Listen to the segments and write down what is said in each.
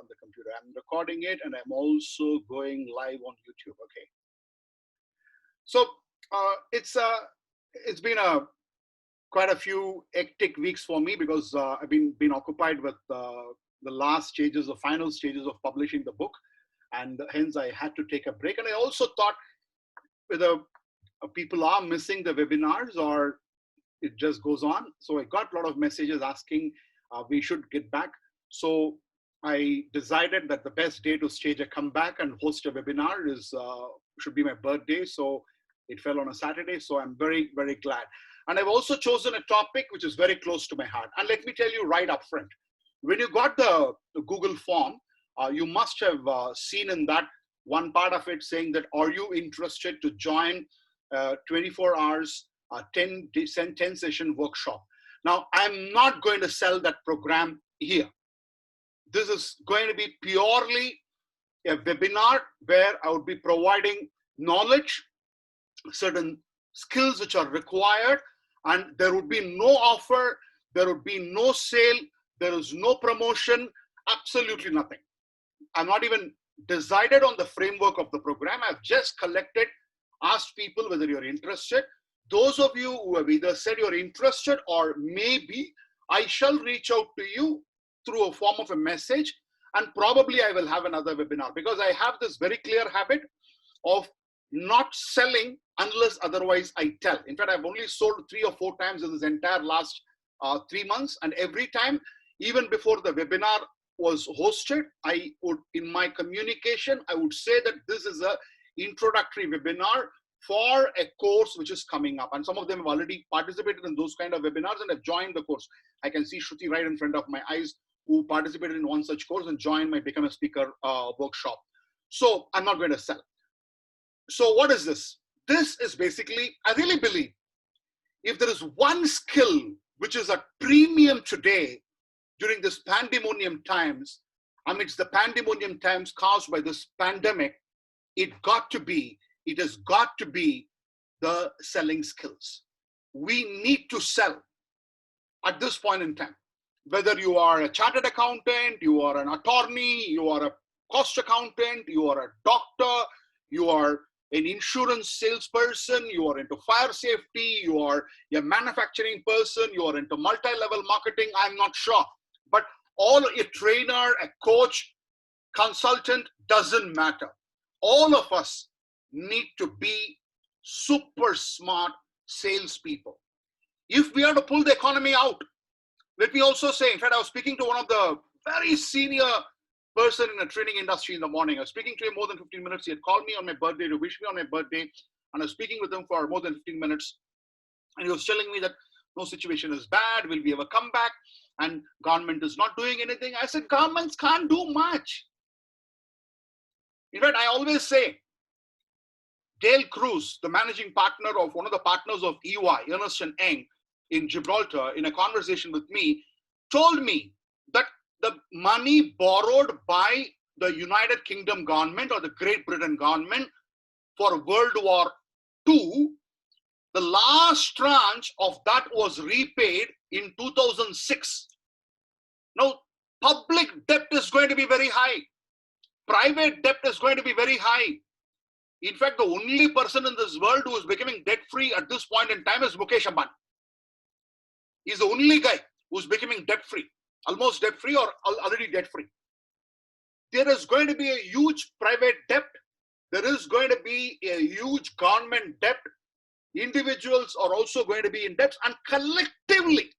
on the computer. I'm recording it and I'm also going live on YouTube. Okay. So it's been quite a few hectic weeks for me because I've been occupied with the last stages, the final stages of publishing the book, and hence I had to take a break. And I also thought whether people are missing the webinars or it just goes on. So I got a lot of messages asking we should get back. So I decided that the best day to stage a comeback and host a webinar should be my birthday. So it fell on a Saturday. So I'm very, very glad. And I've also chosen a topic which is very close to my heart. And let me tell you right up front, when you got the Google form, you must have seen in that one part of it saying that, are you interested to join 24 hours, 10 session workshop? Now, I'm not going to sell that program here. This is going to be purely a webinar where I would be providing knowledge, certain skills which are required, and there would be no offer, there would be no sale, there is no promotion, absolutely nothing. I'm not even decided on the framework of the program. I've just collected, asked people whether you're interested. Those of you who have either said you're interested or maybe, I shall reach out to you through a form of a message, and probably I will have another webinar, because I have this very clear habit of not selling unless otherwise I tell. In fact, I've only sold 3 or 4 times in this entire last 3 months, and every time, even before the webinar was hosted, I would, in my communication, I would say that this is a introductory webinar for a course which is coming up. And some of them have already participated in those kind of webinars and have joined the course. I can see Shruti right in front of my eyes, who participated in one such course and joined my Become a Speaker workshop. So I'm not going to sell. So what is this? This is basically, I really believe, if there is one skill which is at premium today during this pandemonium times, amidst the pandemonium times caused by this pandemic, it has got to be the selling skills. We need to sell at this point in time. Whether you are a chartered accountant, you are an attorney, you are a cost accountant, you are a doctor, you are an insurance salesperson, you are into fire safety, you are a manufacturing person, you are into multi-level marketing, I'm not sure. But all a trainer, a coach, consultant, doesn't matter. All of us need to be super smart salespeople. If we are to pull the economy out, let me also say, in fact, I was speaking to one of the very senior person in the training industry in the morning. I was speaking to him more than 15 minutes. He had called me on my birthday to wish me on my birthday. And I was speaking with him for more than 15 minutes. And he was telling me that no, situation is bad. Will we ever come back? And government is not doing anything. I said, governments can't do much. In fact, I always say, Dale Cruz, the managing partner of one of the partners of EY, Ernst & Young in Gibraltar, in a conversation with me, told me that the money borrowed by the United Kingdom government or the Great Britain government for World War II, the last tranche of that was repaid in 2006. Now, public debt is going to be very high. Private debt is going to be very high. In fact, the only person in this world who is becoming debt-free at this point in time is Mukesh Ambani. He's the only guy who's becoming debt-free, almost debt-free or already debt-free. There is going to be a huge private debt. There is going to be a huge government debt. Individuals are also going to be in debt, and collectively,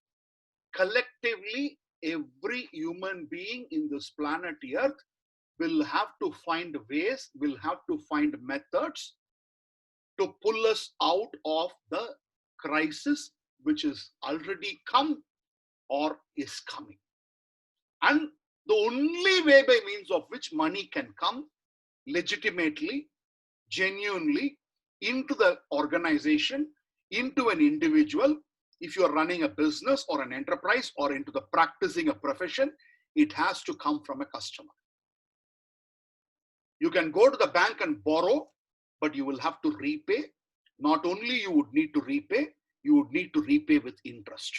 every human being in this planet Earth will have to find ways, will have to find methods to pull us out of the crisis which is already come or is coming. And the only way by means of which money can come legitimately, genuinely into the organization, into an individual, if you are running a business or an enterprise or into the practicing a profession, it has to come from a customer. You can go to the bank and borrow, but you will have to repay. Not only you would need to repay, you would need to repay with interest.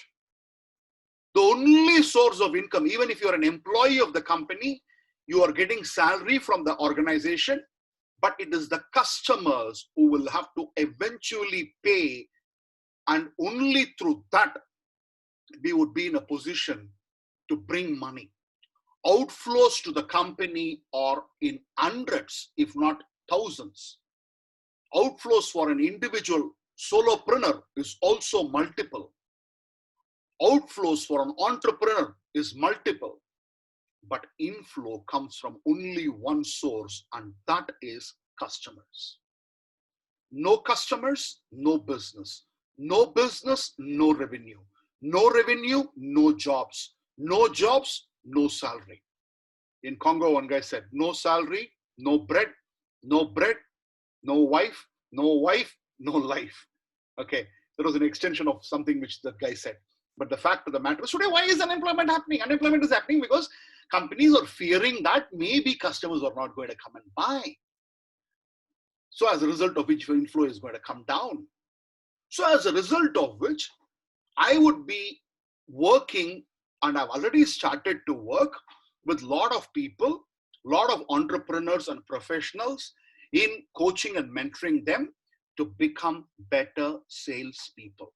The only source of income, even if you're an employee of the company, You are getting salary from the organization, but it is the customers who will have to eventually pay, and only through that we would be in a position to bring money. Outflows to the company are in hundreds, if not thousands. Outflows for an individual solopreneur is also multiple. Outflows for an entrepreneur is multiple. But inflow comes from only one source, and that is customers. No customers, no business. No business, no revenue. No revenue, no jobs. No jobs, no salary. In Congo, one guy said, no salary, no bread, no bread, no wife, no wife, no life. Okay, that was an extension of something which that guy said. But the fact of the matter is, today, why is unemployment happening? Unemployment is happening because companies are fearing that maybe customers are not going to come and buy. So as a result of which, inflow is going to come down. So as a result of which, I would be working, and I've already started to work with a lot of people, a lot of entrepreneurs and professionals in coaching and mentoring them to become better salespeople.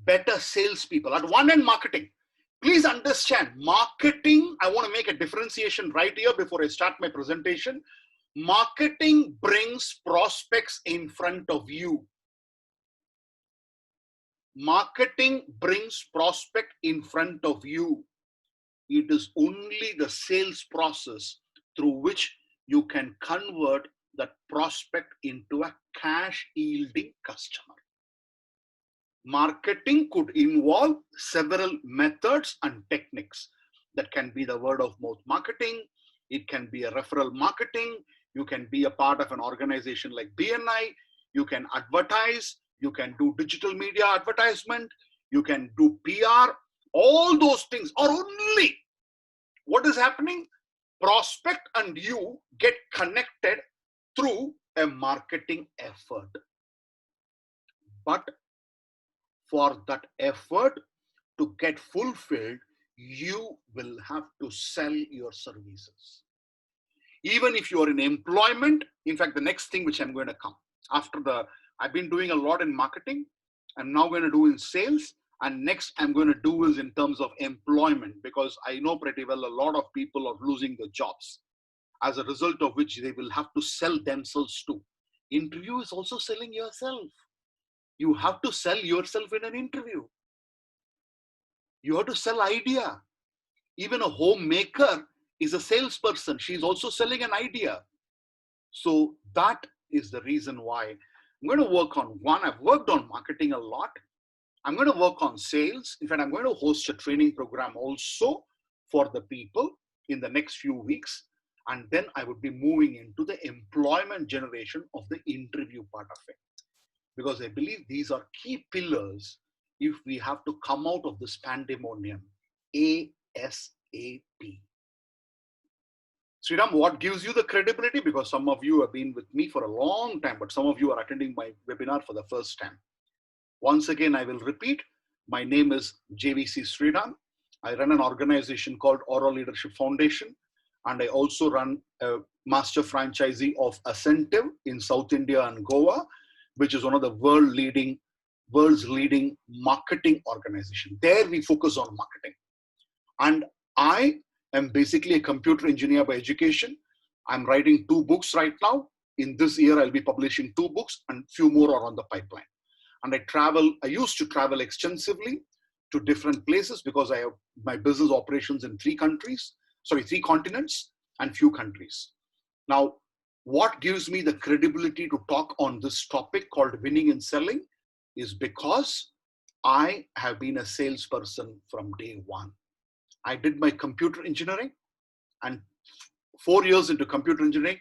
Better salespeople. At one end, marketing. Please understand, marketing, I want to make a differentiation right here before I start my presentation. Marketing brings prospects in front of you. Marketing brings prospect in front of you. It is only the sales process through which you can convert that prospect into a cash yielding customer. Marketing could involve several methods and techniques. That can be the word of mouth marketing. It can be a referral marketing. You can be a part of an organization like BNI. You can advertise. You can do digital media advertisement. You can do PR. All those things are only what is happening. Prospect and you get connected through a marketing effort. But for that effort to get fulfilled, you will have to sell your services. Even if you are in employment, in fact, the next thing which I'm going to come after I've been doing a lot in marketing. I'm now going to do in sales. And next I'm going to do is in terms of employment, because I know pretty well a lot of people are losing their jobs, as a result of which they will have to sell themselves too. Interview is also selling yourself. You have to sell yourself in an interview. You have to sell idea. Even a homemaker is a salesperson. She's also selling an idea. So that is the reason why I'm going to work on one. I've worked on marketing a lot. I'm going to work on sales. In fact, I'm going to host a training program also for the people in the next few weeks. And then I would be moving into the employment generation of the interview part of it. Because I believe these are key pillars if we have to come out of this pandemonium ASAP. Sreeram, what gives you the credibility? Because some of you have been with me for a long time, but some of you are attending my webinar for the first time. Once again, I will repeat, my name is JVC Sreeram. I run an organization called Oral Leadership Foundation, and I also run a master franchisee of Ascentive in South India and Goa, which is one of the world's leading marketing organization. There we focus on marketing. And I am basically a computer engineer by education. I'm writing 2 books right now. In this year, I'll be publishing 2 books and few more are on the pipeline. And I used to travel extensively to different places because I have my business operations in 3 continents and few countries. Now, what gives me the credibility to talk on this topic called winning and selling is because I have been a salesperson from day one. I did my computer engineering, and 4 years into computer engineering,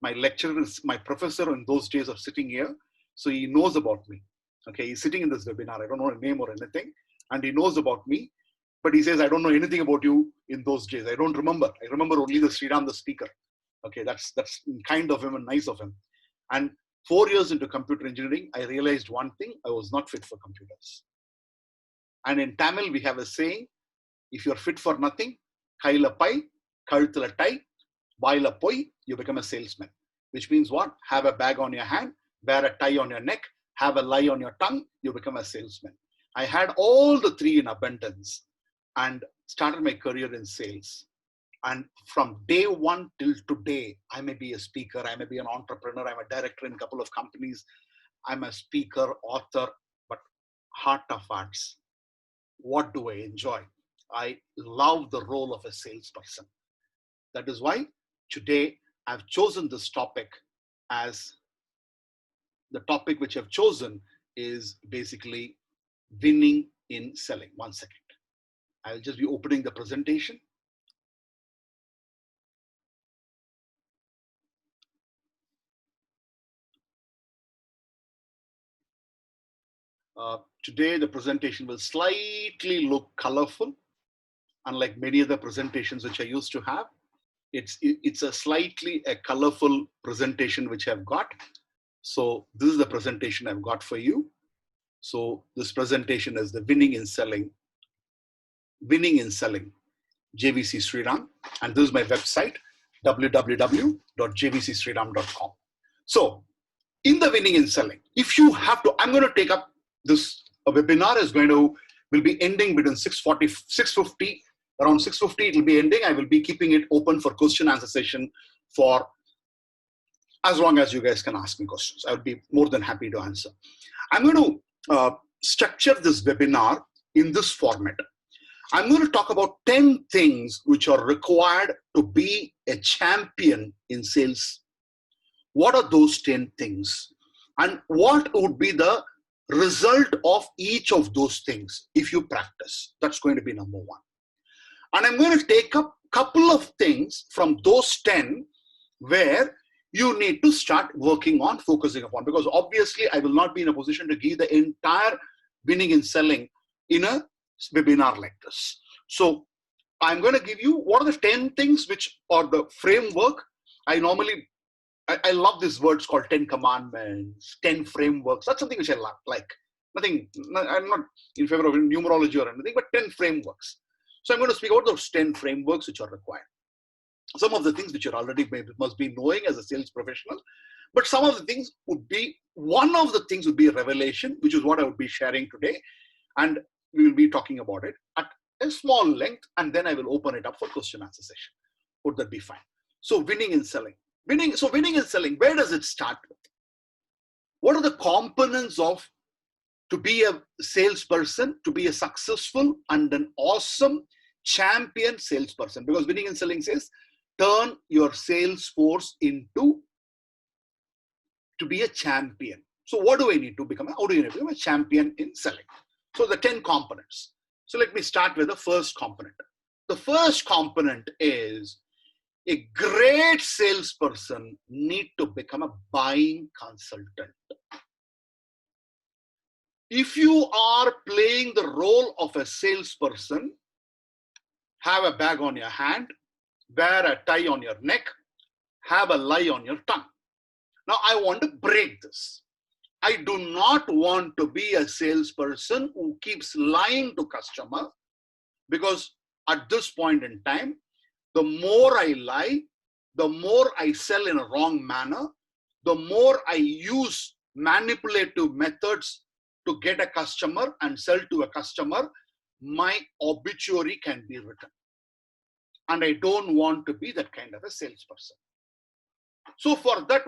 my professor in those days of sitting here. So he knows about me. Okay, he's sitting in this webinar. I don't know a name or anything. And he knows about me. But he says, I don't know anything about you in those days. I don't remember. I remember only the Sreeram, the speaker. Okay, that's kind of him and nice of him. And 4 years into computer engineering, I realized one thing: I was not fit for computers. And in Tamil, we have a saying: if you're fit for nothing, kaila pai, Karuthula tie, vaila poi, you become a salesman. Which means what? Have a bag on your hand, wear a tie on your neck, have a lie on your tongue, you become a salesman. I had all the three in abundance and started my career in sales. And from day one till today, I may be a speaker, I may be an entrepreneur, I'm a director in a couple of companies, I'm a speaker, author, but heart of hearts, what do I enjoy? I love the role of a salesperson. That is why today I've chosen this topic as the topic which I've chosen is basically winning in selling. 1 second. I'll just be opening the presentation. Today, the presentation will slightly look colorful, unlike many other presentations which I used to have. It's a slightly colorful presentation which I've got. So this is the presentation I've got for you. So this presentation is the winning in selling, JVC Sreeram. And this is my website, www.jvcsreeram.com. So in the winning in selling, if you have to, I'm going to take up this webinar will be ending between 6:40, 6:50. Around 6:50, it will be ending. I will be keeping it open for question answer session for as long as you guys can ask me questions. I would be more than happy to answer. I'm going to structure this webinar in this format. I'm going to talk about 10 things which are required to be a champion in sales. What are those 10 things? And what would be the result of each of those things if you practice? That's going to be number one. And I'm going to take up a couple of things from those 10 where you need to start working on, focusing upon, because obviously I will not be in a position to give the entire winning in selling in a webinar like this. So I'm going to give you what are the 10 things which are the framework. I love these words called 10 commandments, 10 frameworks. That's something which I like. I'm not in favor of numerology or anything, but 10 frameworks. So I'm going to speak about those 10 frameworks which are required. Some of the things which you already must be knowing as a sales professional, but some of the things would be, one of the things would be a revelation, which is what I would be sharing today. And we will be talking about it at a small length, and then I will open it up for question answer session. Would that be fine? So winning in selling. Winning in selling, where does it start with? What are the components of to be a salesperson, to be a successful and an awesome champion salesperson? Because winning in selling says, turn your sales force to be a champion. So what do I need to become? How do you need to become a champion in selling? So the 10 components. So let me start with the first component. The first component is a great salesperson need to become a buying consultant. If you are playing the role of a salesperson, have a bag on your hand, wear a tie on your neck, have a lie on your tongue. Now I want to break this. I do not want to be a salesperson who keeps lying to customer, because at this point in time, the more I lie, the more I sell in a wrong manner, the more I use manipulative methods to get a customer and sell to a customer, my obituary can be written. And I don't want to be that kind of a salesperson. So for that,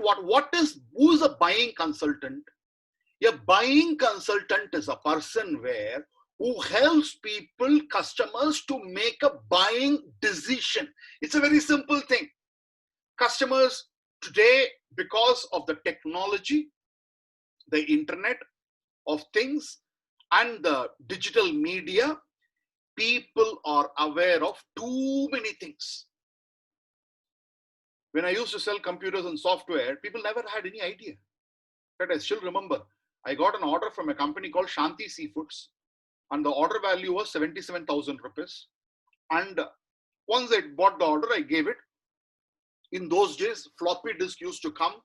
who's a buying consultant? A buying consultant is a person who helps people, customers, to make a buying decision. It's a very simple thing. Customers today, because of the technology, the internet of things, and the digital media, people are aware of too many things. When I used to sell computers and software, people never had any idea. But I still remember, I got an order from a company called Shanti Seafoods, and the order value was 77,000 rupees. And once I bought the order, I gave it. In those days, floppy disk used to come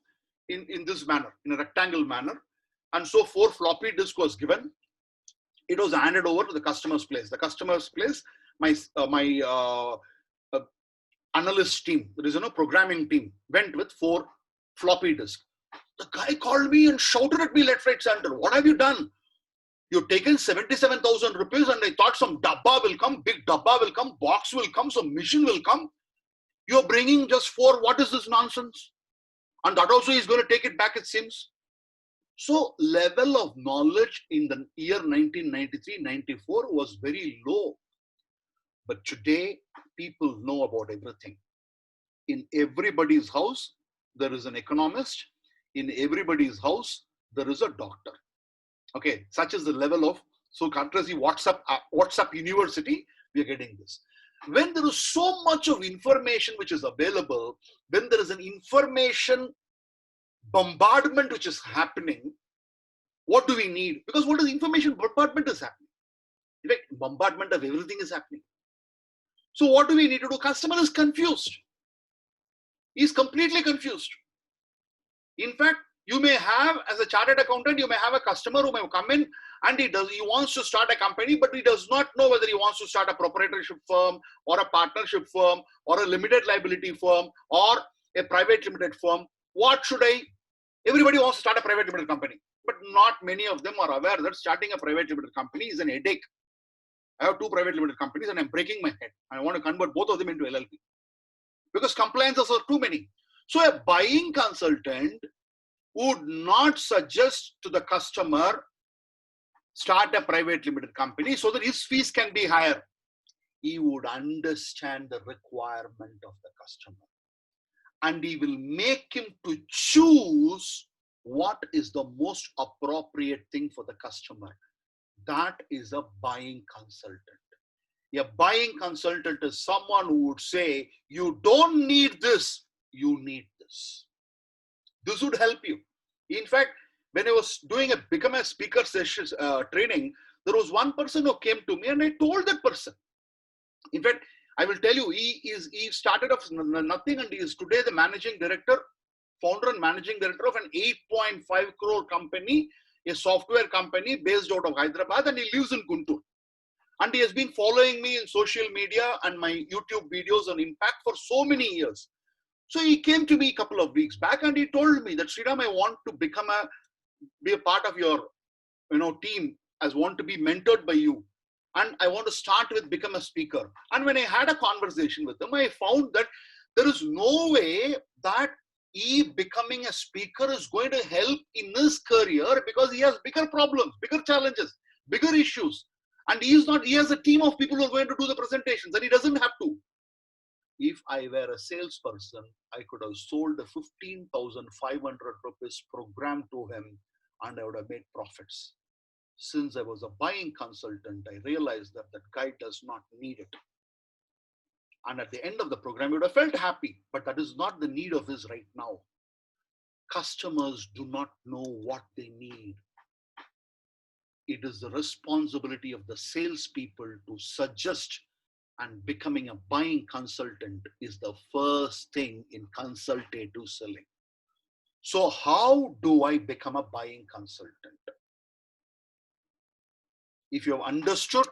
in this manner, in a rectangle manner. And so 4 floppy disk was given. It was handed over to the customer's place. The customer's place, analyst team, there is a programming team, went with 4 floppy disks. The guy called me and shouted at me left, right, center. What have you done? You've taken 77,000 rupees and I thought some dabba will come, big dabba will come, box will come, some mission will come. You're bringing just 4. What is this nonsense? And that also is going to take it back, it seems. So level of knowledge in the year 1993-94 was very low. But today, people know about everything. In everybody's house, there is an economist. In everybody's house, there is a doctor. Okay, such is the level of, so courtesy WhatsApp University, we are getting this. When there is so much of information which is available, when there is an information bombardment which is happening, what do we need? Because what is information bombardment is happening? In fact, bombardment of everything is happening. So what do we need to do? Customer is confused. He is completely confused. In fact, you may have, as a chartered accountant, you may have a customer who may come in and he wants to start a company, but he does not know whether he wants to start a proprietorship firm or a partnership firm or a limited liability firm or a private limited firm. What should I? Everybody wants to start a private limited company, but not many of them are aware that starting a private limited company is an headache. I have 2 private limited companies and I'm breaking my head. I want to convert both of them into LLP because compliances are too many. So a buying consultant would not suggest to the customer start a private limited company so that his fees can be higher. He would understand the requirement of the customer and he will make him to choose what is the most appropriate thing for the customer. That is a buying consultant. A buying consultant is someone who would say, you don't need this, you need this. This would help you. In fact, when I was doing become a speaker session training, there was one person who came to me and I told that person. In fact, I will tell you, he started off nothing and he is today the managing director, founder and managing director of an 8.5 crore company, a software company based out of Hyderabad, and he lives in Guntur. And he has been following me in social media and my YouTube videos on Impact for so many years. So he came to me a couple of weeks back and he told me that, Sreeram, I want to be a part of your team. I want to be mentored by you. And I want to start with become a speaker. And when I had a conversation with him, I found that there is no way that he becoming a speaker is going to help in his career because he has bigger problems, bigger challenges, bigger issues. And he has a team of people who are going to do the presentations and he doesn't have to. If I were a salesperson, I could have sold a 15,500 rupees program to him and I would have made profits. Since I was a buying consultant, I realized that that guy does not need it. And at the end of the program, he would have felt happy, but that is not the need of his right now. Customers do not know what they need. It is the responsibility of the salespeople to suggest, and becoming a buying consultant is the first thing in consultative selling. So how do I become a buying consultant? If you have understood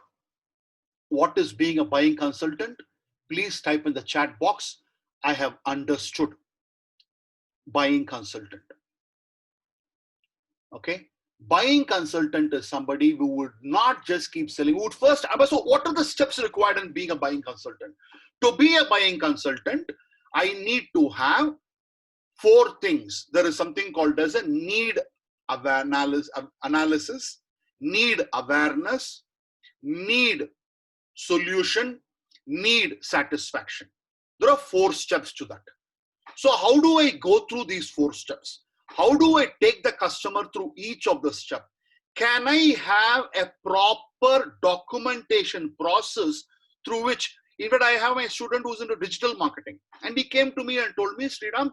what is being a buying consultant, please type in the chat box, I have understood buying consultant. Okay. Buying consultant is somebody who would not just keep selling, who would first, so what are the steps required in being a buying consultant? To be a buying consultant, I need to have 4 things. There is something called as a need analysis, need awareness, need solution, need satisfaction. There are 4 steps to that. So how do I go through these 4 steps? How do I take the customer through each of the steps? Can I have a proper documentation process through which, in fact, I have my student who's into digital marketing, and he came to me and told me, Sreeram,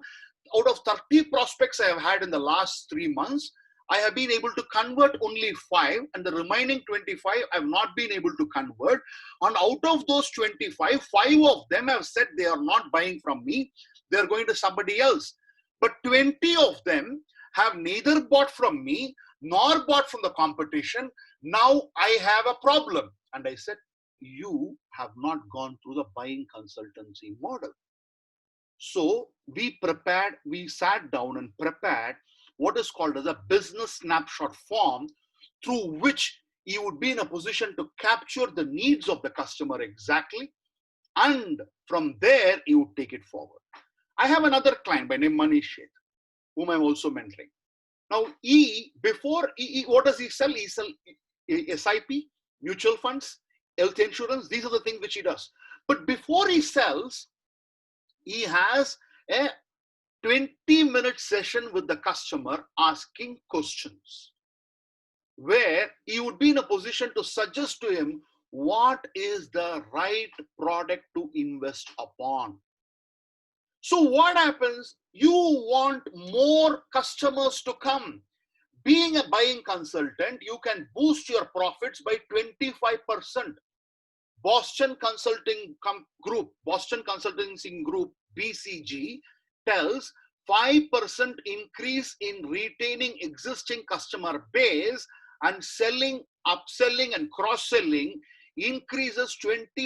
out of 30 prospects I have had in the last 3 months, I have been able to convert only 5, and the remaining 25 I have not been able to convert. And out of those 25, 5 of them have said they are not buying from me, they are going to somebody else. But 20 of them have neither bought from me nor bought from the competition. Now I have a problem. And I said, you have not gone through the buying consultancy model. So we sat down and prepared what is called as a business snapshot form, through which he would be in a position to capture the needs of the customer exactly. And from there, he would take it forward. I have another client by name Manish Sheth, whom I'm also mentoring. Now, what does he sell? He sells SIP, mutual funds, health insurance. These are the things which he does. But before he sells, he has a 20-minute session with the customer asking questions, where he would be in a position to suggest to him what is the right product to invest upon. So what happens? You want more customers to come. Being a buying consultant, you can boost your profits by 25%. Boston Consulting Group, BCG, tells 5% increase in retaining existing customer base, and selling, upselling, and cross-selling increases 25%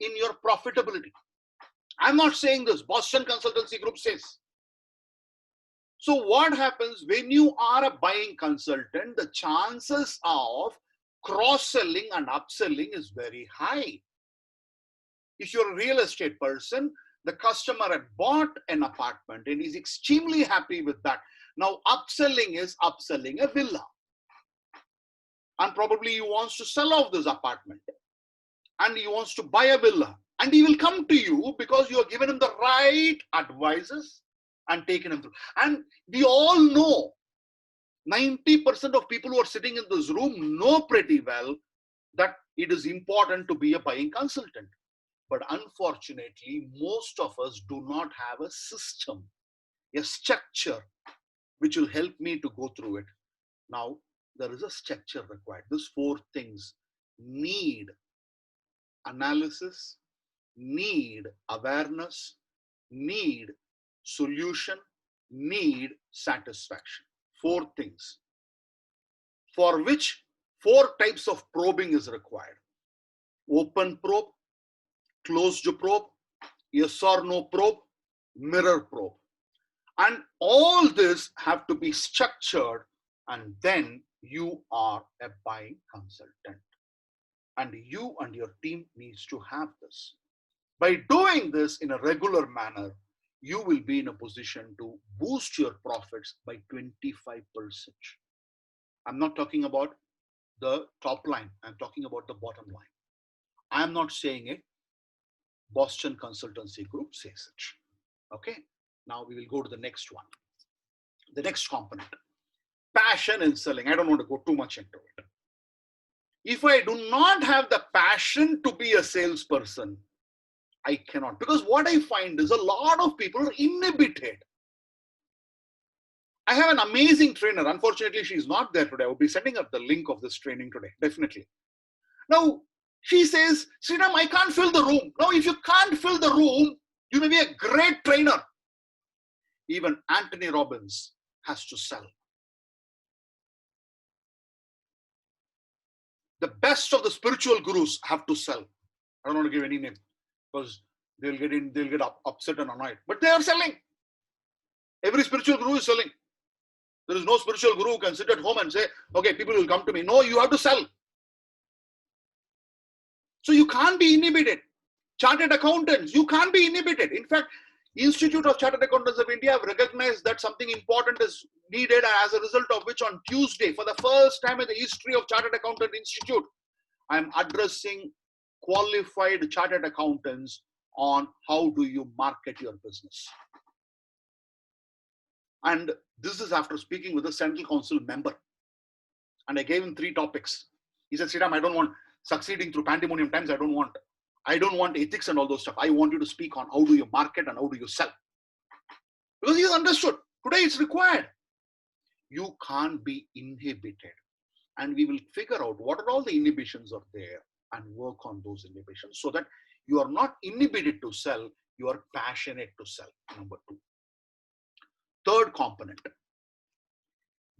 in your profitability. I'm not saying this, Boston Consultancy Group says. So what happens when you are a buying consultant? The chances of cross-selling and upselling is very high. If you're a real estate person, the customer had bought an apartment and is extremely happy with that. Now upselling is upselling a villa. And probably he wants to sell off this apartment and he wants to buy a villa. And he will come to you because you have given him the right advices and taken him through. And we all know 90% of people who are sitting in this room know pretty well that it is important to be a buying consultant. But unfortunately, most of us do not have a system, a structure, which will help me to go through it. Now, there is a structure required. These 4 things: need analysis, need awareness, need solution, need satisfaction. 4 things, for which 4 types of probing is required: open probe, closed probe, yes or no probe, mirror probe. And all this have to be structured, and then you are a buying consultant. And you and your team needs to have this. By doing this in a regular manner, you will be in a position to boost your profits by 25%. I'm not talking about the top line. I'm talking about the bottom line. I'm not saying it. Boston Consultancy Group says it. Okay. Now we will go to the next one. The next component, passion in selling. I don't want to go too much into it. If I do not have the passion to be a salesperson, I cannot. Because what I find is a lot of people are inhibited. I have an amazing trainer. Unfortunately, she's not there today. I will be sending up the link of this training today, definitely. Now, she says, Sreeram, I can't fill the room. Now, if you can't fill the room, you may be a great trainer. Even Anthony Robbins has to sell. The best of the spiritual gurus have to sell. I don't want to give any name because they'll get upset and annoyed. But they are selling. Every spiritual guru is selling. There is no spiritual guru who can sit at home and say, okay, people will come to me. No, you have to sell. So you can't be inhibited. Chartered accountants, you can't be inhibited. In fact, Institute of Chartered Accountants of India have recognized that something important is needed, as a result of which on Tuesday, for the first time in the history of Chartered Accountant Institute, I am addressing qualified chartered accountants on how do you market your business. And this is after speaking with a Central Council member. And I gave him 3 topics. He said, Sreeram, I don't want succeeding through pandemonium times. I don't want ethics and all those stuff. I want you to speak on how do you market and how do you sell. Because he has understood. Today it's required. You can't be inhibited. And we will figure out what are all the inhibitions are there and work on those inhibitions so that you are not inhibited to sell, you are passionate to sell. Number 2. Third component,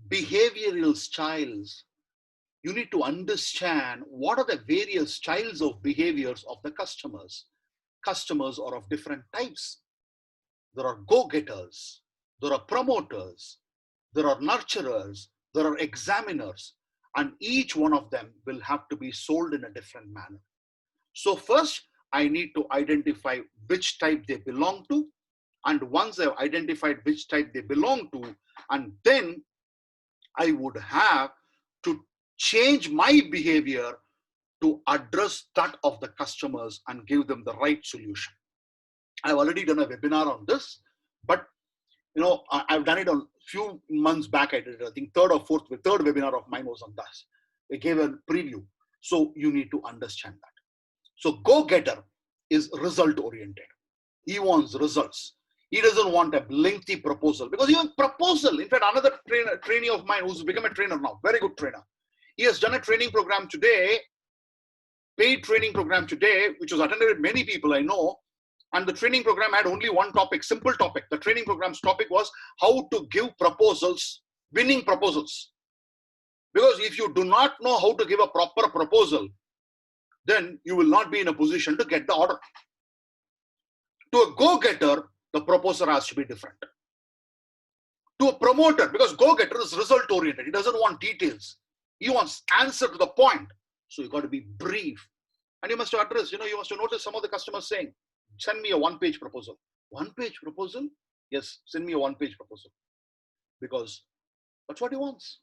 behavioral styles. You need to understand what are the various styles of behaviors of the customers. Customers are of different types. there are go-getters, there are promoters, there are nurturers, there are examiners, and each one of them will have to be sold in a different manner. So first, I need to identify which type they belong to. And once I've identified which type they belong to, and then I would have to change my behavior to address that of the customers and give them the right solution. I've already done a webinar on this, but I've done it on a few months back. I did it, I think third webinar of mine was on this. I gave a preview. So you need to understand that. So go-getter is result oriented. He wants results. He doesn't want a lengthy proposal, because even proposal, in fact, another trainee of mine who's become a trainer now, very good trainer. He has done a training program today, paid training program today, which was attended by many people I know. And the training program had only one topic, simple topic. The training program's topic was how to give proposals, winning proposals. Because if you do not know how to give a proper proposal, then you will not be in a position to get the order. To a go-getter, the proposal has to be different. To a promoter, because go-getter is result-oriented. He doesn't want details. He wants answer to the point. So you got to be brief. And you must address, you must notice some of the customers saying, send me a one-page proposal. One-page proposal? Yes, send me a one-page proposal. Because that's what he wants.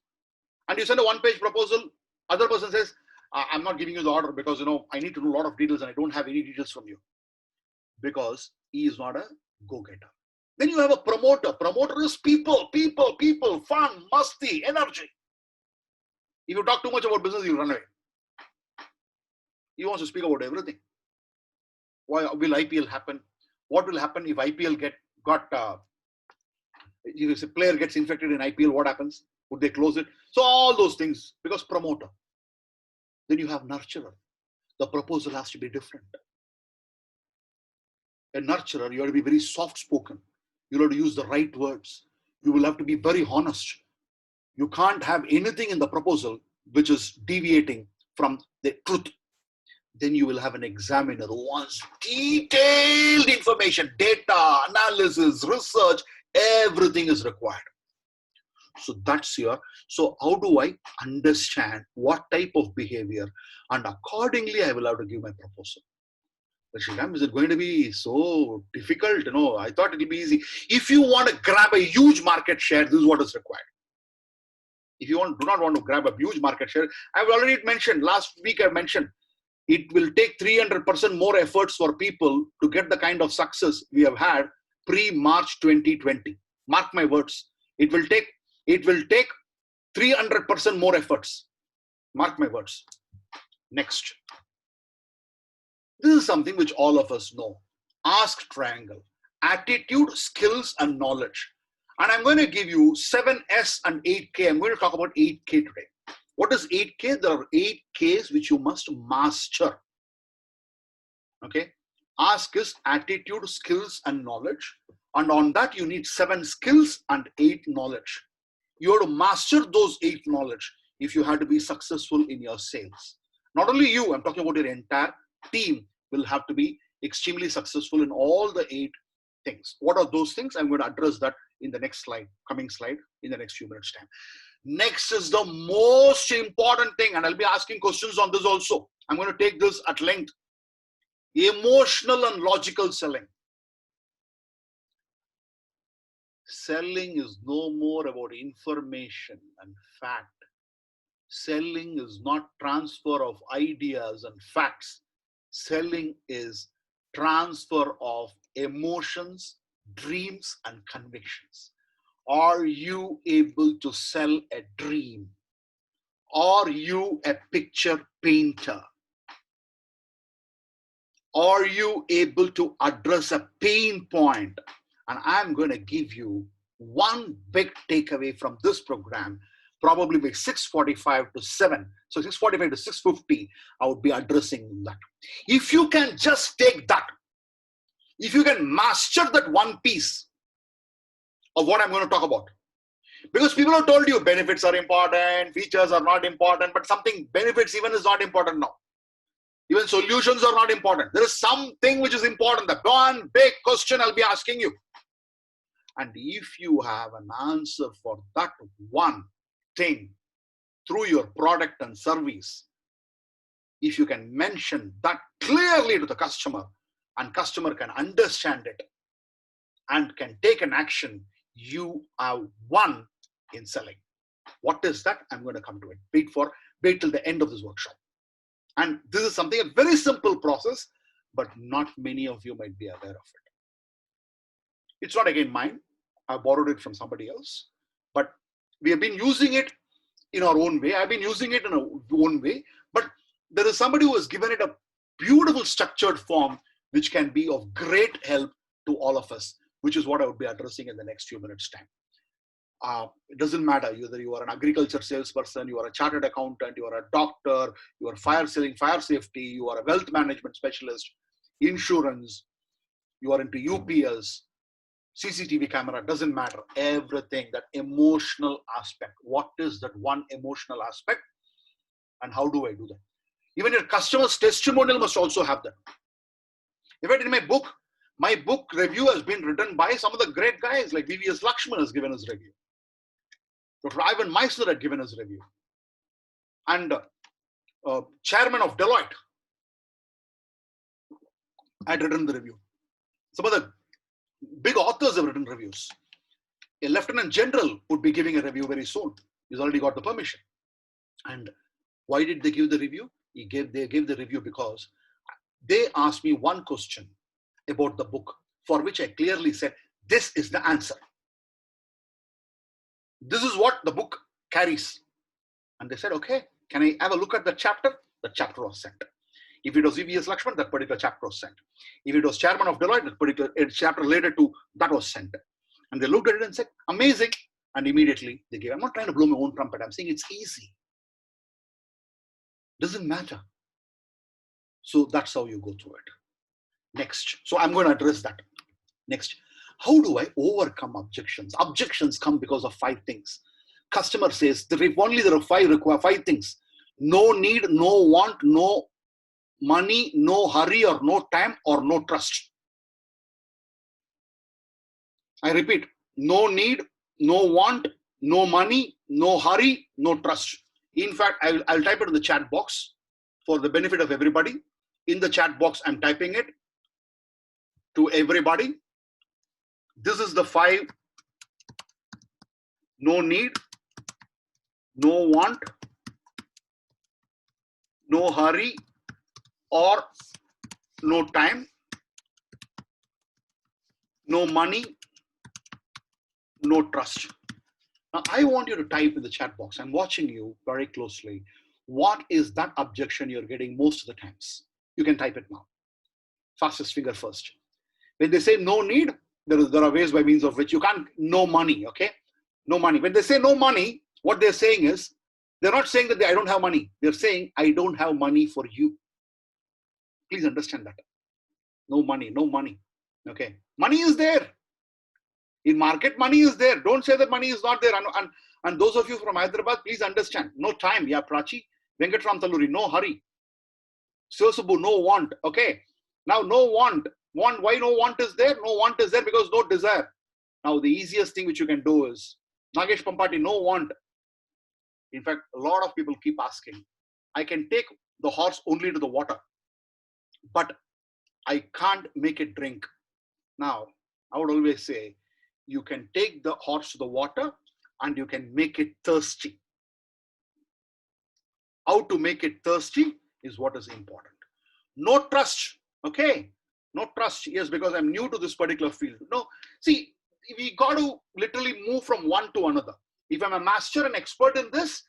And you send a one-page proposal, other person says, I'm not giving you the order because, I need to know a lot of details and I don't have any details from you. Because he is not a go-getter. Then you have a promoter. Promoter is people, fun, musty, energy. If you talk too much about business, you'll run away. He wants to speak about everything. Why will IPL happen? What will happen if IPL if a player gets infected in IPL, what happens? Would they close it? So all those things, because promoter. Then you have nurturer. The proposal has to be different. A nurturer, you have to be very soft-spoken. You have to use the right words. You will have to be very honest. You can't have anything in the proposal which is deviating from the truth. Then you will have an examiner who wants detailed information, data, analysis, research, everything is required. So that's here. So how do I understand what type of behavior, and accordingly I will have to give my proposal. But Sreeram, is it going to be so difficult? I thought it will be easy. If you want to grab a huge market share, this is what is required. If you do not want to grab a huge market share, I've already mentioned, last week I mentioned, it will take 300% more efforts for people to get the kind of success we have had pre-March 2020. Mark my words. It will take 300% more efforts. Mark my words. Next. This is something which all of us know. Ask triangle. Attitude, skills, and knowledge. And I'm going to give you 7S and 8K. I'm going to talk about 8K today. What is 8K? There are 8 Ks which you must master. Okay. Ask is attitude, skills, and knowledge. And on that, you need 7 skills and 8 knowledge. You have to master those 8 knowledge if you have to be successful in your sales. Not only you, I'm talking about your entire team will have to be extremely successful in all the 8 things. What are those things? I'm going to address that in the next slide, coming slide, in the next few minutes time. Next is the most important thing, and I'll be asking questions on this also. I'm going to take this at length. Emotional and logical selling. Selling is no more about information and fact. Selling is not transfer of ideas and facts. Selling is transfer of emotions, dreams, and convictions. Are you able to sell a dream? Are you a picture painter? Are you able to address a pain point? And I'm going to give you one big takeaway from this program, probably by 6:45 to 7. So 6:45 to 6:50, I would be addressing that. If you can just take that, if you can master that one piece of what I'm going to talk about, because people have told you benefits are important, features are not important, but something benefits even is not important now. Even solutions are not important. There is something which is important. The one big question I'll be asking you. And if you have an answer for that one thing through your product and service, if you can mention that clearly to the customer and customer can understand it and can take an action, you have won in selling. What is that? I'm going to come to it. Wait till the end of this workshop. And this is something, a very simple process, but not many of you might be aware of it. It's not again mine. I borrowed it from somebody else, but we have been using it in our own way. I've been using it in our own way, but there is somebody who has given it a beautiful structured form, which can be of great help to all of us, which is what I would be addressing in the next few minutes time. It doesn't matter whether you are an agriculture salesperson, you are a chartered accountant, you are a doctor, you are fire safety, you are a wealth management specialist, insurance, you are into UPS, CCTV camera, doesn't matter. Everything, that emotional aspect. What is that one emotional aspect? And how do I do that? Even your customer's testimonial must also have that. In fact, in my book review has been written by some of the great guys, like VVS Lakshman has given his review. Dr. Ivan Meissner had given his review. And chairman of Deloitte had written the review. Some of the big authors have written reviews. A lieutenant general would be giving a review very soon. He's already got the permission. And why did they give the review? They gave the review because they asked me one question about the book, for which I clearly said, this is the answer. This is what the book carries. And they said, okay, can I have a look at the chapter? The chapter was sent. If it was VVS Lakshman, that particular chapter was sent. If it was chairman of Deloitte, that particular chapter related to that was sent. And they looked at it and said, amazing. And immediately they gave. I'm not trying to blow my own trumpet. I'm saying it's easy. Doesn't matter. So that's how you go through it. Next. So I'm going to address that. Next. How do I overcome objections? Objections come because of 5 things. Customer says, if only there are 5 things. No need, no want, no money, no hurry or no time or no trust. I repeat, no need, no want, no money, no hurry, no trust. In fact, I'll type it in the chat box for the benefit of everybody. In the chat box, I'm typing it to everybody. This is the 5. No need, no want, no hurry, or no time, no money, no trust. Now, I want you to type in the chat box. I'm watching you very closely. What is that objection you're getting most of the times? You can type it now. Fastest finger first. When they say no need, there are ways by means of which you can't, no money, okay? No money. When they say no money, what they're saying is, they're not saying that I don't have money. They're saying, I don't have money for you. Please understand that. No money, no money. Okay. Money is there. In market, money is there. Don't say that money is not there. And those of you from Hyderabad, please understand. No time. Yeah, Prachi. Venkatram Taluri. No hurry. Sosubu, no want. Okay. Now, no want. Want. Why no want is there? No want is there because no desire. Now, the easiest thing which you can do is, Nagesh Pampati, no want. In fact, a lot of people keep asking, I can take the horse only to the water, but I can't make it drink. Now, I would always say, you can take the horse to the water and you can make it thirsty. How to make it thirsty is what is important. No trust. Okay. No trust. Yes, because I'm new to this particular field. No, see, we got to literally move from one to another. If I'm a master and expert in this,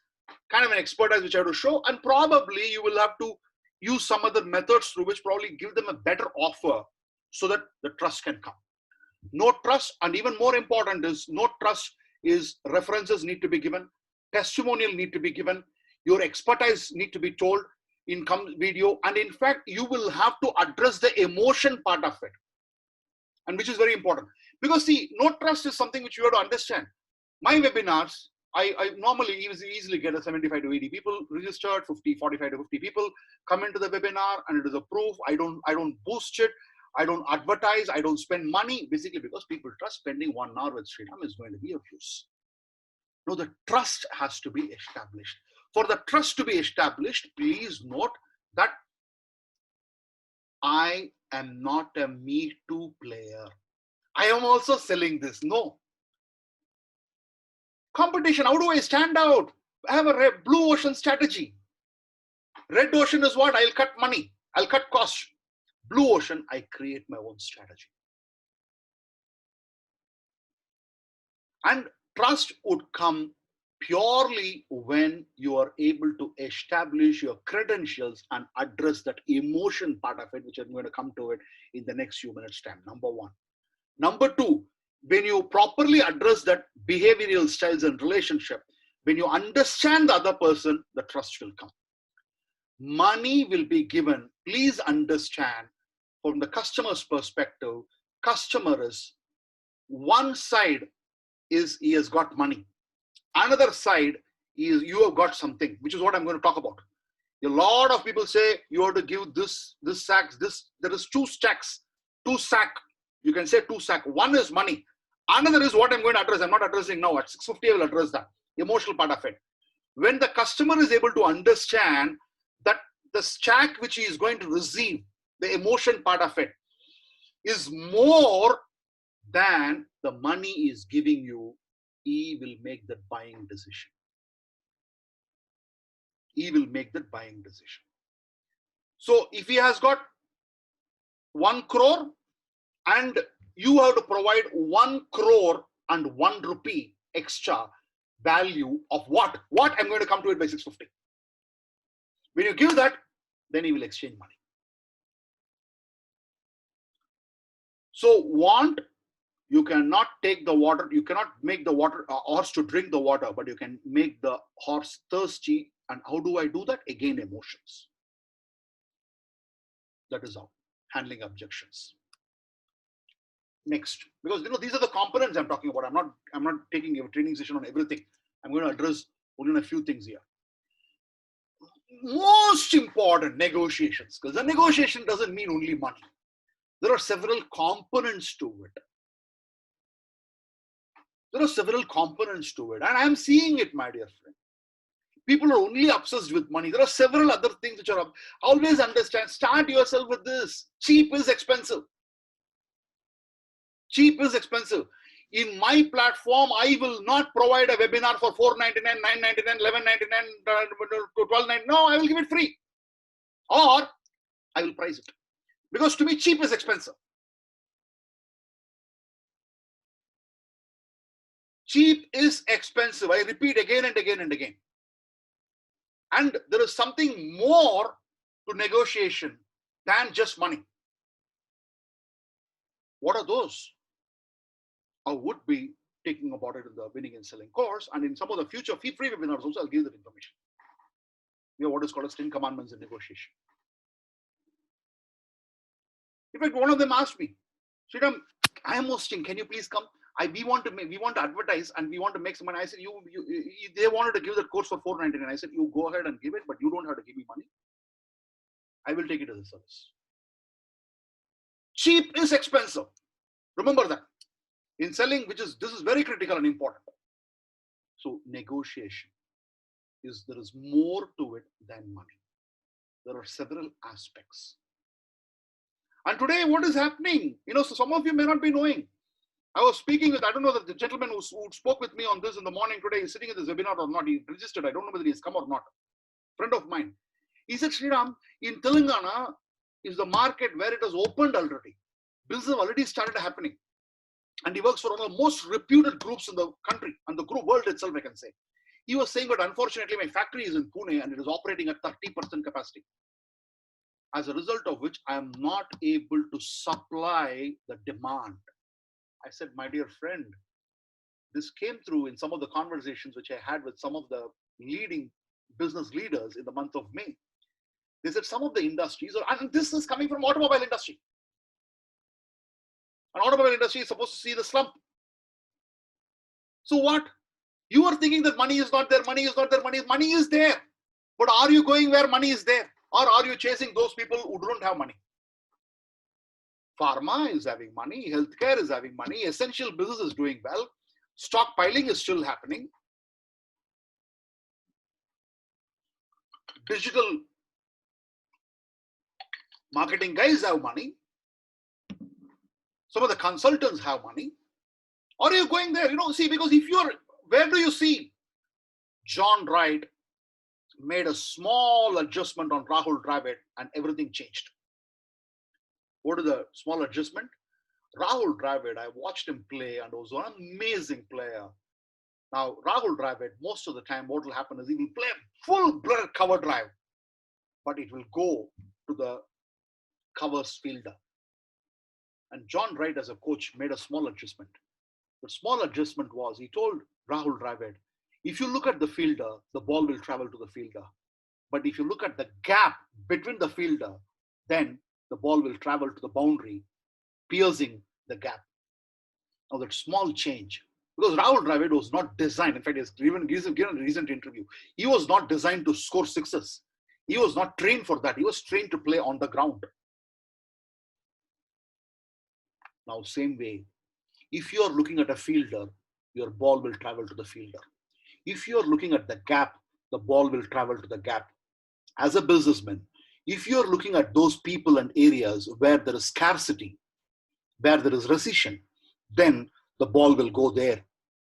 kind of an expertise which I have to show, and probably you will have to use some other methods through which probably give them a better offer so that the trust can come. No trust, and even more important is no trust is references need to be given, testimonial need to be given, your expertise need to be told in video, and in fact, you will have to address the emotion part of it, and which is very important. Because see, no trust is something which you have to understand. My webinars, I normally easily get a 75 to 80 people registered, 45 to 50 people come into the webinar, and it is approved. I don't boost it. I don't advertise. I don't spend money, basically because people trust spending 1 hour with Sreeram is going to be of use. No, the trust has to be established. For the trust to be established, please note that I am not a Me Too player. I am also selling this. No. Competition, how do I stand out? I have a blue ocean strategy. Red ocean is what? I'll cut money. I'll cut costs. Blue ocean, I create my own strategy. And trust would come purely when you are able to establish your credentials and address that emotion part of it, which I'm going to come to it in the next few minutes time. Number one. Number two, when you properly address that behavioral styles and relationship, when you understand the other person, the trust will come. Money will be given. Please understand, from the customer's perspective, customer is one side is he has got money. Another side is you have got something, which is what I'm going to talk about. A lot of people say you have to give this sacks, this, there is two stacks, two sack. You can say two sack. One is money. Another is what I'm going to address. I'm not addressing now. At 6:50, I will address that. Emotional part of it. When the customer is able to understand that the stack which he is going to receive, the emotion part of it, is more than the money is giving you, he will make that buying decision. He will make that buying decision. So if he has got 1 crore and you have to provide 1 crore and 1 rupee extra value of what I'm going to come to it by 6:50. When you give that, then he will exchange money. So want, you cannot take the water, you cannot make the water horse to drink the water, but you can make the horse thirsty. And how do I do that? Again, emotions. That is how handling objections. Next, because these are the components I'm talking about. I'm not taking a training session on everything. I'm going to address only a few things here. Most important, negotiations, because the negotiation doesn't mean only money. There are several components to it. There are several components to it, and I'm seeing it, my dear friend. People are only obsessed with money. There are several other things which are, always understand, start yourself with this. Cheap is expensive. Cheap is expensive. In my platform, I will not provide a webinar for $4.99, $9.99, $11.99, $12.99. No, I will give it free. Or I will price it. Because to me, cheap is expensive. Cheap is expensive. I repeat again and again and again. And there is something more to negotiation than just money. What are those? I would be taking about it in the winning and selling course, and in some of the future free webinars also, I'll give that information. We have what is called as 10 commandments in negotiation. In fact, one of them asked me, Sreeram, I am hosting. Can you please come? We want to advertise and we want to make some money. I said, they wanted to give that course for $4.99. I said, you go ahead and give it, but you don't have to give me money. I will take it as a service. Cheap is expensive. Remember that. In selling, this is very critical and important. So negotiation there is more to it than money. There are several aspects. And today, what is happening? So some of you may not be knowing. I was speaking with, I don't know that the gentleman who spoke with me on this in the morning today is sitting in this webinar or not. He registered. I don't know whether he's come or not. Friend of mine. He said, Sreeram, in Telangana is the market where it has opened already. Bills have already started happening. And he works for one of the most reputed groups in the country and the group world itself, I can say. He was saying, but unfortunately, my factory is in Pune and it is operating at 30% capacity. As a result of which, I am not able to supply the demand. I said, my dear friend, this came through in some of the conversations which I had with some of the leading business leaders in the month of May. They said some of the industries, and this is coming from automobile industry. An automobile industry is supposed to see the slump. So what? You are thinking that money is not there, money is not there, money is there. But are you going where money is there? Or are you chasing those people who don't have money? Pharma is having money, healthcare is having money, essential business is doing well, stockpiling is still happening, digital marketing guys have money, some of the consultants have money. Or are you going there? See, because if you're, where do you see John Wright made a small adjustment on Rahul Dravid and everything changed? What is the small adjustment? Rahul Dravid, I watched him play and was an amazing player. Now, Rahul Dravid, most of the time, what will happen is he will play full-blooded cover drive, but it will go to the covers fielder. And John Wright, as a coach, made a small adjustment. The small adjustment was, he told Rahul Dravid, if you look at the fielder, the ball will travel to the fielder. But if you look at the gap between the fielder, then the ball will travel to the boundary, piercing the gap. Now that small change, because Rahul Dravid was not designed, in fact, he's given a recent interview, he was not designed to score sixes. He was not trained for that. He was trained to play on the ground. Now, same way, if you are looking at a fielder, your ball will travel to the fielder. If you are looking at the gap, the ball will travel to the gap. As a businessman, if you are looking at those people and areas where there is scarcity, where there is recession, then the ball will go there.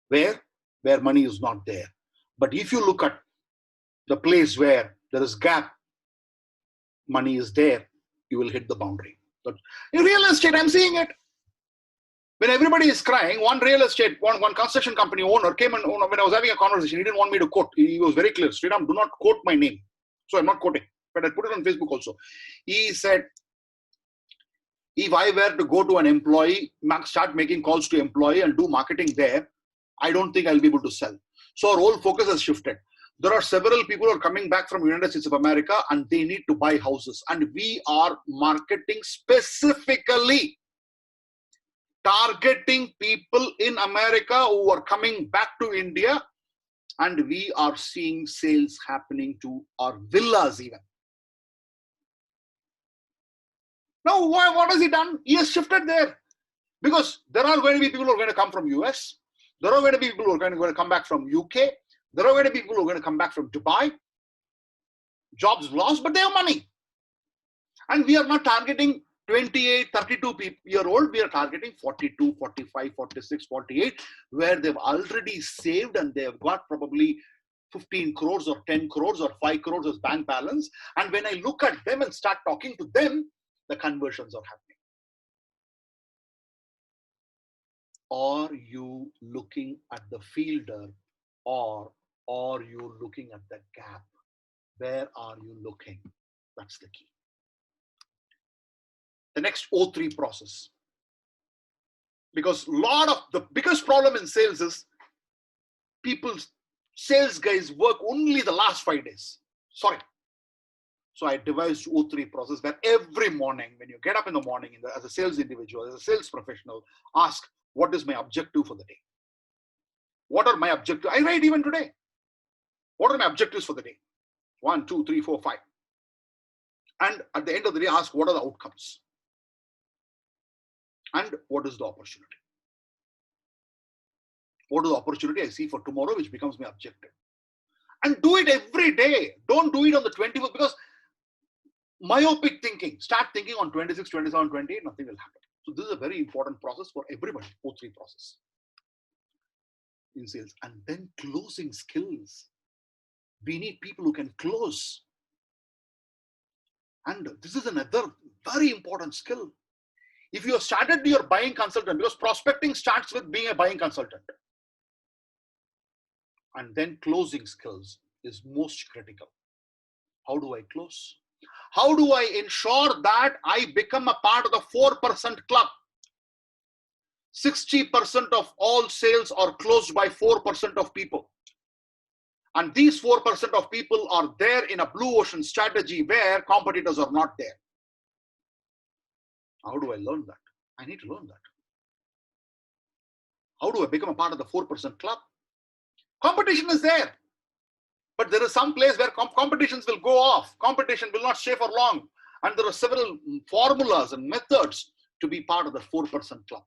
Where money is not there. But if you look at the place where there is gap, money is there, you will hit the boundary. But in real estate, I'm seeing it. When everybody is crying, one construction company owner came and, when I was having a conversation, he didn't want me to quote. He was very clear, Sreeram, do not quote my name. So I'm not quoting, but I put it on Facebook also. He said, if I were to go to an employee, start making calls to employee and do marketing there, I don't think I'll be able to sell. So our whole focus has shifted. There are several people who are coming back from United States of America and they need to buy houses. And we are marketing specifically, targeting people in America who are coming back to India, and we are seeing sales happening to our villas even. Now, what has he done? He has shifted there, because there are going to be people who are going to come from US. There are going to be people who are going to come back from UK. There are going to be people who are going to come back from Dubai. Jobs lost, but they have money. And we are not targeting 28, 32-year-old, we are targeting 42, 45, 46, 48, where they've already saved and they have got probably 15 crores or 10 crores or 5 crores as bank balance. And when I look at them and start talking to them, the conversions are happening. Are you looking at the fielder, or are you looking at the gap? Where are you looking? That's the key. The next O3 process. Because the biggest problem in sales is sales guys work only the last 5 days. Sorry. So I devised O3 process where every morning, when you get up in the morning as a sales individual, as a sales professional, ask, what is my objective for the day? What are my objectives? I write even today. What are my objectives for the day? 1, 2, 3, 4, 5. And at the end of the day, ask, what are the outcomes? And what is the opportunity? What is the opportunity I see for tomorrow, which becomes my objective? And do it every day. Don't do it on the 21st, because myopic thinking, start thinking on 26, 27, 28, nothing will happen. So this is a very important process for everybody, O3 process in sales. And then closing skills. We need people who can close. And this is another very important skill. If you have started your buying consultant, because prospecting starts with being a buying consultant. And then closing skills is most critical. How do I close? How do I ensure that I become a part of the 4% club? 60% of all sales are closed by 4% of people. And these 4% of people are there in a blue ocean strategy where competitors are not there. How do I learn that? I need to learn that. How do I become a part of the 4% club? Competition is there. But there is some place where competitions will go off. Competition will not stay for long. And there are several formulas and methods to be part of the 4% club.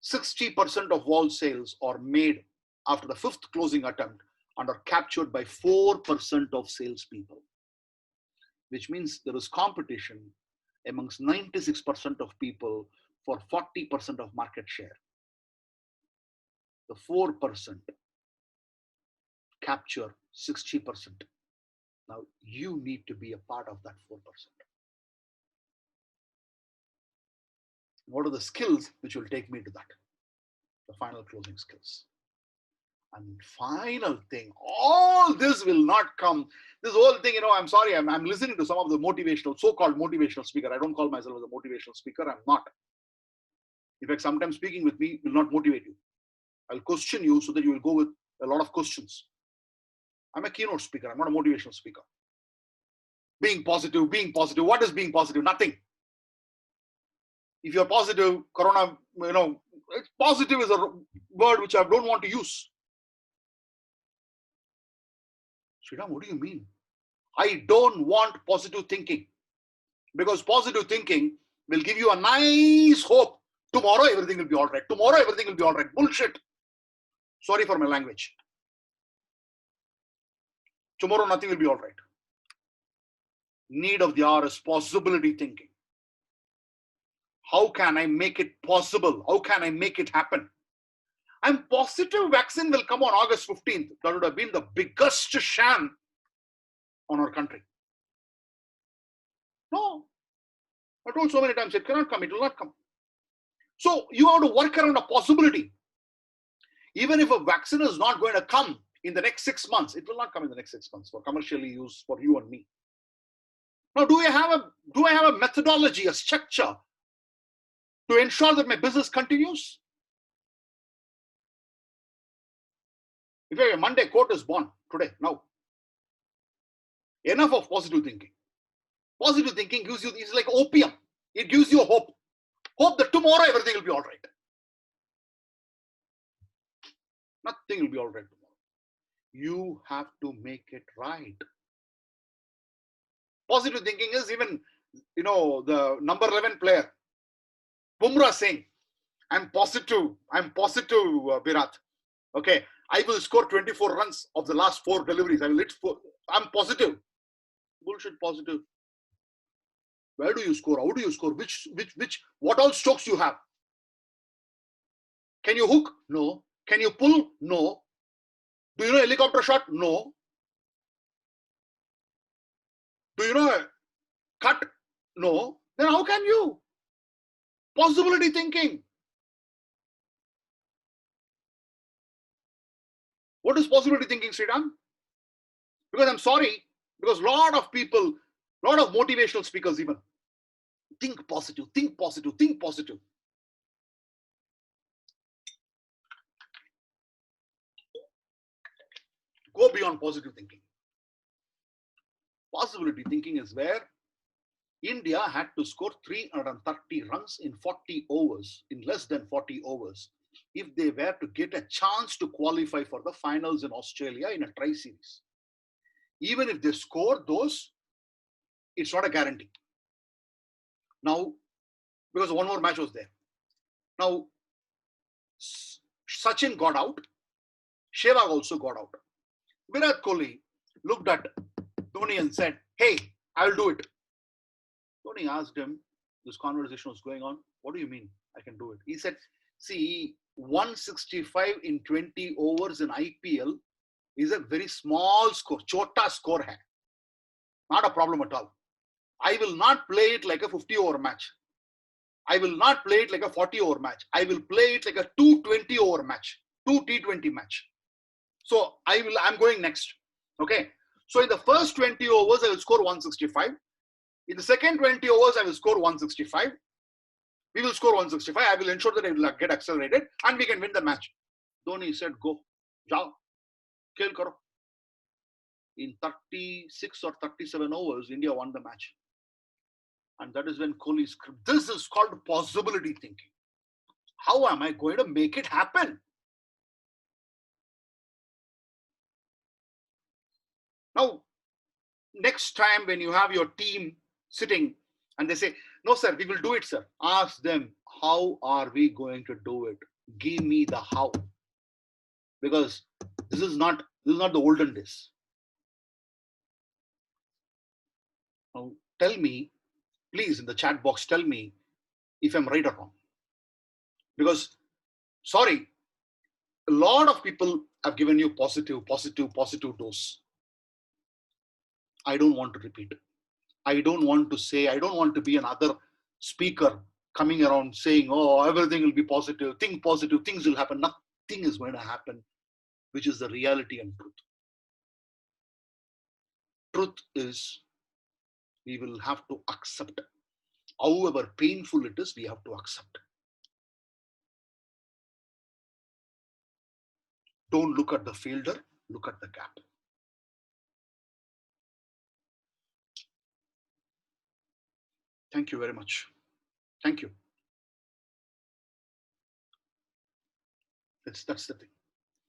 60% of all sales are made after the 5th closing attempt and are captured by 4% of salespeople, which means there is competition amongst 96% of people for 40% of market share. The 4% capture 60%. Now you need to be a part of that 4%. What are the skills which will take me to that? The final closing skills. And final thing, all this will not come. This whole thing, I'm sorry, I'm listening to some of the motivational, so-called motivational speaker. I don't call myself as a motivational speaker. I'm not. In fact, sometimes speaking with me will not motivate you. I'll question you so that you will go with a lot of questions. I'm a keynote speaker. I'm not a motivational speaker. Being positive. What is being positive? Nothing. If you're positive, Corona, positive is a word which I don't want to use. Sreeram, what do you mean? I don't want positive thinking, because positive thinking will give you a nice hope. Tomorrow everything will be all right. Tomorrow everything will be all right. Bullshit. Sorry for my language. Tomorrow nothing will be all right. Need of the hour is possibility thinking. How can I make it possible? How can I make it happen? I'm positive vaccine will come on August 15th. That would have been the biggest sham on our country. No. I told so many times, it cannot come, it will not come. So you have to work around a possibility. Even if a vaccine is not going to come in the next 6 months, it will not come in the next 6 months for commercially use for you and me. Now, do I have a methodology, a structure to ensure that my business continues? If a Monday quote is born today, now, enough of positive thinking. Positive thinking gives you, it's like opium. It gives you hope. Hope that tomorrow everything will be all right. Nothing will be all right tomorrow. You have to make it right. Positive thinking is even, the number 11 player, Bumrah saying, I'm positive, Virat. Okay, I will score 24 runs of the last 4 deliveries. I'm positive. Bullshit positive. Where do you score? How do you score? What all strokes you have? Can you hook? No. Can you pull? No. Do you know helicopter shot? No. Do you know cut? No. Then how can you? Possibility thinking. What is possibility thinking, Sreeram? Because I'm sorry, because a lot of people, a lot of motivational speakers even, think positive, think positive, think positive. Go beyond positive thinking. Possibility thinking is where India had to score 330 runs in 40 overs, in less than 40 overs, if they were to get a chance to qualify for the finals in Australia in a tri-series. Even if they score those, it's not a guarantee. Now, because one more match was there. Now, Sachin got out. Sehwag also got out. Virat Kohli looked at Dhoni and said, hey, I'll do it. Dhoni asked him, this conversation was going on, what do you mean I can do it? He said, see, 165 in 20 overs in IPL is a very small score, chota score hai. Not a problem at all. I will not play it like a 50-over match. I will not play it like a 40-over match. I will play it like a 220-over match, 2 T20 match. So I'm going next. Okay. So in the first 20 overs, I will score 165. In the second 20 overs, I will score 165. We will score 165. I will ensure that I will get accelerated and we can win the match. Dhoni said, go. Jao. Khel karo. In 36 or 37 overs, India won the match. And that is when Kohli script. This is called possibility thinking. How am I going to make it happen? Now, next time when you have your team sitting and they say, No, sir, we will do it, sir. Ask them, how are we going to do it? Give me the how. Because this is not the olden days. Now, tell me, please, in the chat box, tell me if I'm right or wrong. Because, sorry, a lot of people have given you positive dose. I don't want to repeat. I don't want to say, I don't want to be another speaker coming around saying, oh, everything will be positive, think positive, things will happen. Nothing is going to happen, which is the reality and truth. Truth is, we will have to accept. However painful it is, we have to accept. Don't look at the fielder, look at the gap. Thank you very much. Thank you. That's the thing.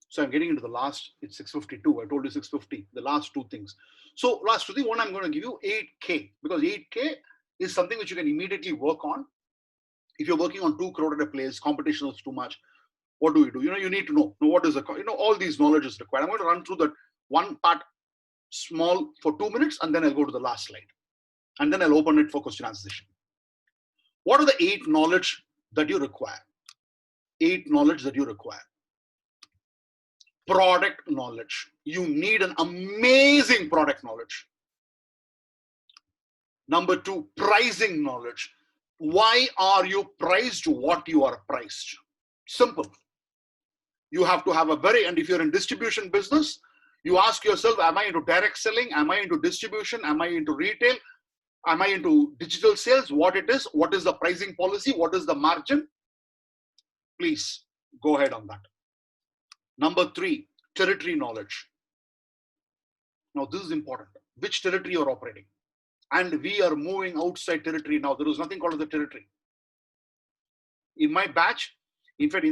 So I'm getting into the last, it's 6:52. I told you 6:50, the last two things. So last two things, one, I'm going to give you 8K, because 8K is something which you can immediately work on. If you're working on too crowded a place, competition is too much, what do? You need to know what is the, all these knowledge is required. I'm going to run through that one part small for 2 minutes, and then I'll go to the last slide. And then I'll open it for question answer session. What are the 8 knowledge that you require? 8 knowledge that you require. Product knowledge. You need an amazing product knowledge. Number 2, pricing knowledge. Why are you priced what you are priced? Simple. You have to have a and if you're in distribution business, you ask yourself, am I into direct selling? Am I into distribution? Am I into retail? Am I into digital sales? What it is? What is the pricing policy? What is the margin? Please go ahead on that. Number 3, territory knowledge. Now this is important. Which territory you're operating? And we are moving outside territory now. There is nothing called the territory. In my batch, in fact,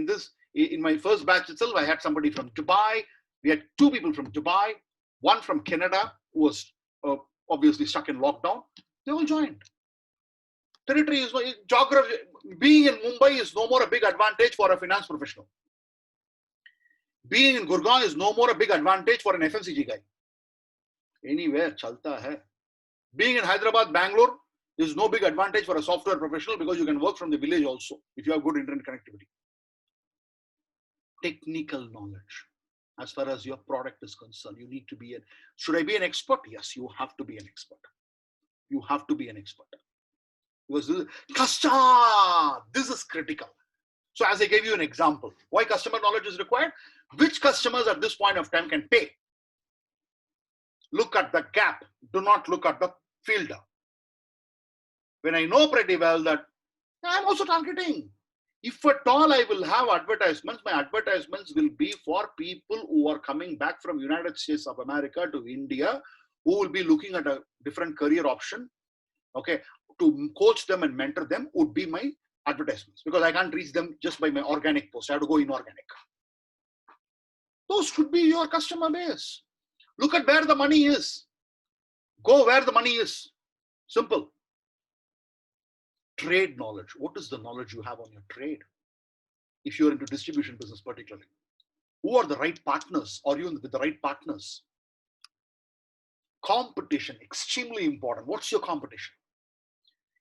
in my first batch itself, I had somebody from Dubai. We had 2 people from Dubai, one from Canada who was obviously stuck in lockdown. They all joined. Territory is geography. Being in Mumbai is no more a big advantage for a finance professional. Being in Gurgaon is no more a big advantage for an FMCG guy. Anywhere, chalta hai. Being in Hyderabad, Bangalore is no big advantage for a software professional, because you can work from the village also if you have good internet connectivity. Technical knowledge. As far as your product is concerned, you need to be should I be an expert? Yes, you have to be an expert. You have to be an expert. Because this is critical. So as I gave you an example, why customer knowledge is required? Which customers at this point of time can pay? Look at the gap. Do not look at the fielder. When I know pretty well that I'm also targeting. If at all I will have advertisements, my advertisements will be for people who are coming back from United States of America to India, who will be looking at a different career option. Okay, to coach them and mentor them would be my advertisements, because I can't reach them just by my organic post. I have to go inorganic. Those could be your customer base. Look at where the money is. Go where the money is. Simple. Trade knowledge. What is the knowledge you have on your trade? If you're into distribution business particularly, who are the right partners? Are you with the right partners? Competition, extremely important. What's your competition?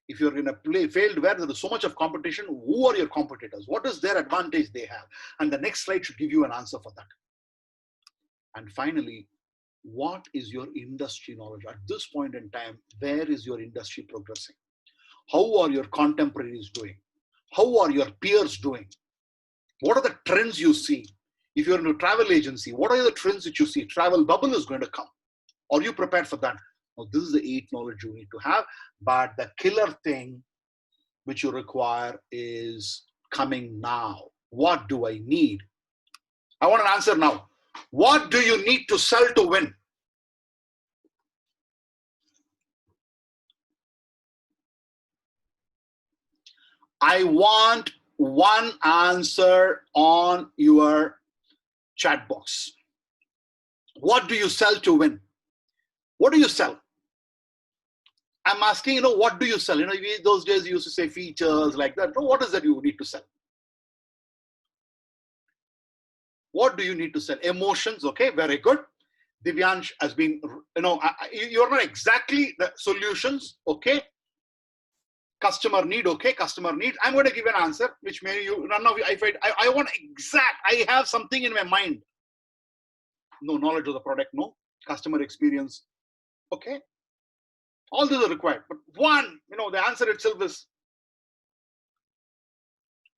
If you're in a field where there is so much of competition, who are your competitors? What is their advantage they have? And the next slide should give you an answer for that. And finally, what is your industry knowledge? At this point in time, where is your industry progressing? How are your contemporaries doing? How are your peers doing? What are the trends you see? If you're in a travel agency, what are the trends that you see? Travel bubble is going to come. Are you prepared for that? Now, this is the 8 knowledge you need to have. But the killer thing which you require is coming now. What do I need? I want an answer now. What do you need to sell to win? I want one answer on your chat box. What do you sell to win? What do you sell? I'm asking, what do you sell? Those days you used to say features like that. No, what is that you need to sell? What do you need to sell? Emotions, okay, very good. Divyansh has been, you're not exactly the solutions, okay. Customer need, okay, customer need. I'm going to give an answer, which may you, none of you, I want exact, I have something in my mind. No knowledge of the product, no. Customer experience, okay. All these are required, but one, the answer itself is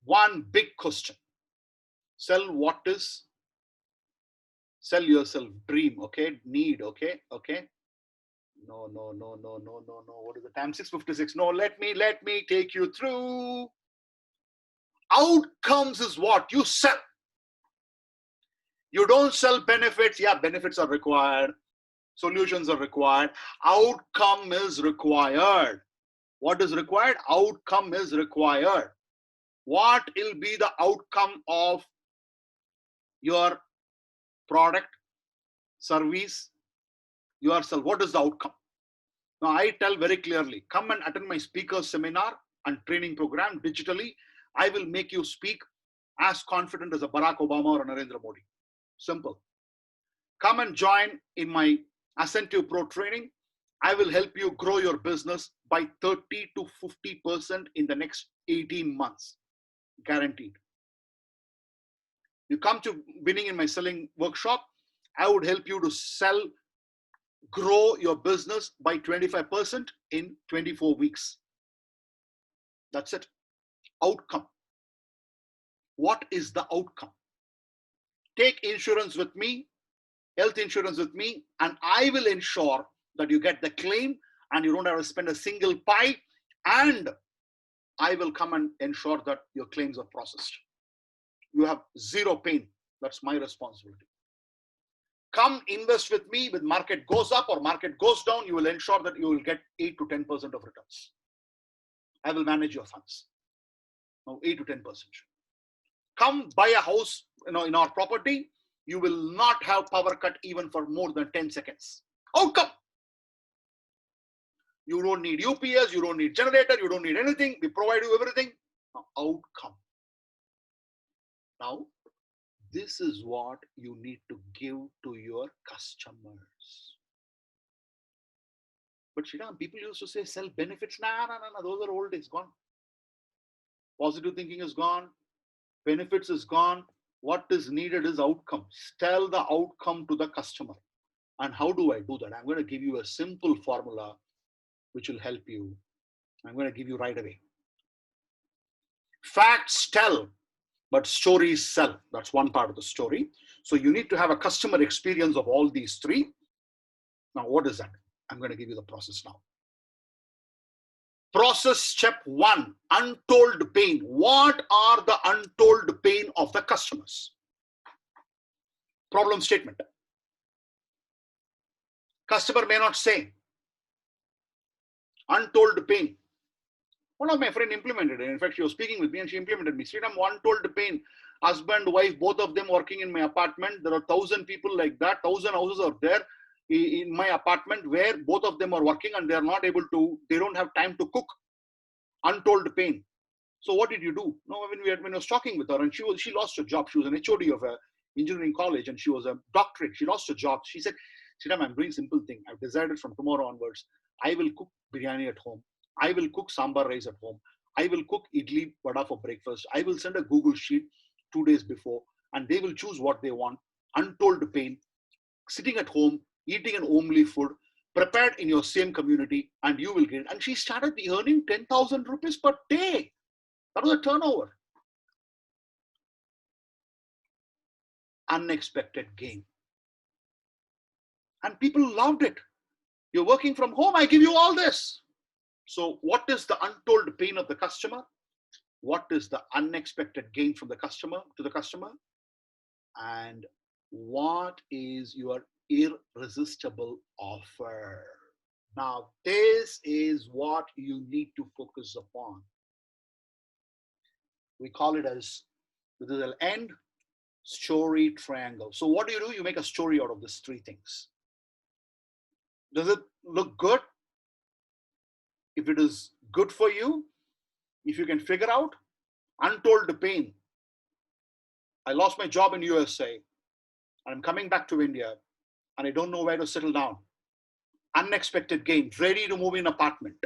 one big question. Sell what is, sell yourself, dream, okay, need, okay. No. What is the time? 6:56. No, let me take you through. Outcomes is what you sell. You don't sell benefits. Yeah, benefits are required. Solutions are required. Outcome is required. What is required? Outcome is required. What will be the outcome of your product, service, yourself? What is the outcome? Now, I tell very clearly, come and attend my speaker seminar and training program digitally. I will make you speak as confident as a Barack Obama or a Narendra Modi. Simple. Come and join in my Ascentive Pro training. I will help you grow your business by 30 to 50% in the next 18 months. Guaranteed. You come to winning in my selling workshop, I would help you to grow your business by 25% in 24 weeks. That's it. Outcome. What is the outcome? Take insurance with me, health insurance with me, and I will ensure that you get the claim and you don't have to spend a single pie, and I will come and ensure that your claims are processed. You have zero pain. That's my responsibility. Come invest with me. With market goes up or market goes down, you will ensure that you will get 8 to 10% of returns. I will manage your funds. Now, 8 to 10%. Come buy a house, in our property. You will not have power cut even for more than 10 seconds. Outcome. You don't need UPS. You don't need generator. You don't need anything. We provide you everything. Now, outcome. Now, this is what you need to give to your customers. But Sreeram, people used to say sell benefits. No. Those are old days, gone. Positive thinking is gone. Benefits is gone. What is needed is outcome. Tell the outcome to the customer. And how do I do that? I'm going to give you a simple formula which will help you. I'm going to give you right away. Facts tell, but stories sell. That's one part of the story. So you need to have a customer experience of all these three. Now, what is that? I'm going to give you the process now. Process step 1, untold pain. What are the untold pain of the customers? Problem statement. Customer may not say. Untold pain. One of my friends implemented it. In fact, she was speaking with me and she implemented me. Sreeram, untold pain. Husband, wife, both of them working in my apartment. There are 1,000 people like that. 1,000 houses are there in my apartment where both of them are working and they are not able to, they don't have time to cook. Untold pain. So what did you do? No, when I was talking with her and she lost her job. She was an HOD of a engineering college and she was a doctorate. She lost her job. She said, Sreeram, I'm doing simple thing. I've decided from tomorrow onwards, I will cook biryani at home. I will cook sambar rice at home. I will cook idli vada for breakfast. I will send a Google sheet 2 days before and they will choose what they want. Untold pain, sitting at home, eating an homely food, prepared in your same community, and you will get it. And she started earning 10,000 rupees per day. That was a turnover. Unexpected gain. And people loved it. You're working from home, I give you all this. So what is the untold pain of the customer? What is the unexpected gain from the customer to the customer? And what is your irresistible offer? Now, this is what you need to focus upon. We call it as, this is an end story triangle. So what do? You make a story out of these three things. Does it look good? if it is good for you, if you can figure out, untold pain. I lost my job in USA, and I'm coming back to India, and I don't know where to settle down. Unexpected gain, ready to move in apartment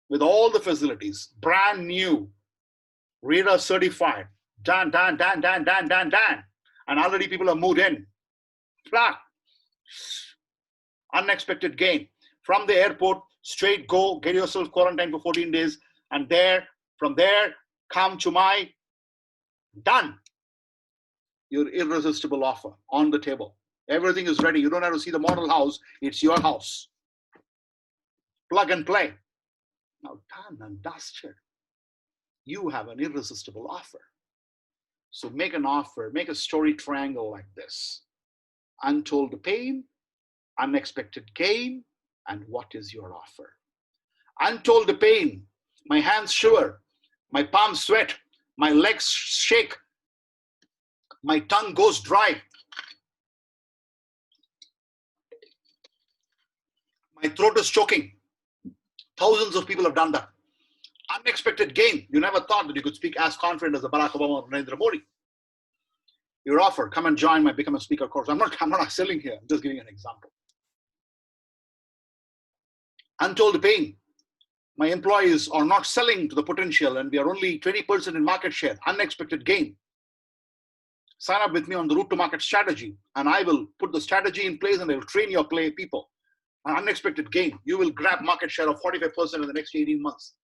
with all the facilities, brand new, radar certified, done. And already people have moved in. Flat. Unexpected gain. From the airport, straight go, get yourself quarantined for 14 days, and from there, come to my done. Your irresistible offer on the table. Everything is ready. You don't have to see the model house. It's your house. Plug and play. Now done and dusted. You have an irresistible offer. So make an offer, make a story triangle like this. Untold pain, unexpected gain, and what is your offer? Untold pain, my hands shiver, my palms sweat, my legs shake, my tongue goes dry, my throat is choking. Thousands of people have done that. Unexpected gain. You never thought that you could speak as confident as the Barack Obama or Narendra Modi. Your offer, come and join my Become a Speaker course. I'm not selling here. I'm just giving you an example. Untold pain. My employees are not selling to the potential and we are only 20% in market share. Unexpected gain. Sign up with me on the route to market strategy and I will put the strategy in place and I will train your people. An unexpected gain. You will grab market share of 45% in the next 18 months.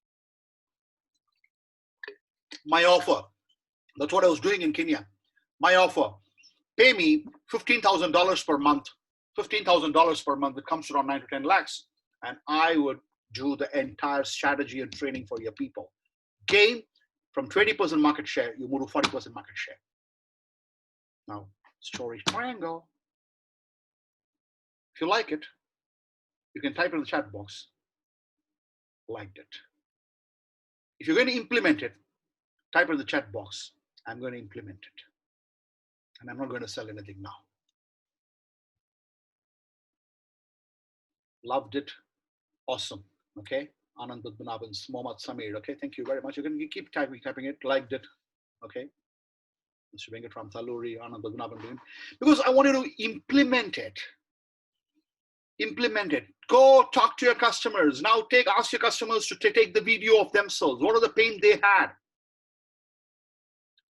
My offer. That's what I was doing in Kenya. My offer. Pay me $15,000 per month. $15,000 per month. It comes to around 9 to 10 lakhs. And I would do the entire strategy and training for your people. Gain from 20% market share, you move to 40% market share. Now, story triangle. If you like it, you can type in the chat box. Liked it. If you're going to implement it, type in the chat box. I'm going to implement it. And I'm not going to sell anything now. Loved it. Awesome. Okay. Anand Budmanabhan, Mohammad Samir. Okay. Thank you very much. You can keep typing it. Liked it. Okay. Mr. Venkatram Thaluri, Anand Budmanabhan. Because I want you to implement it. Implement it. Go talk to your customers. Now ask your customers to take the video of themselves. What are the pain they had?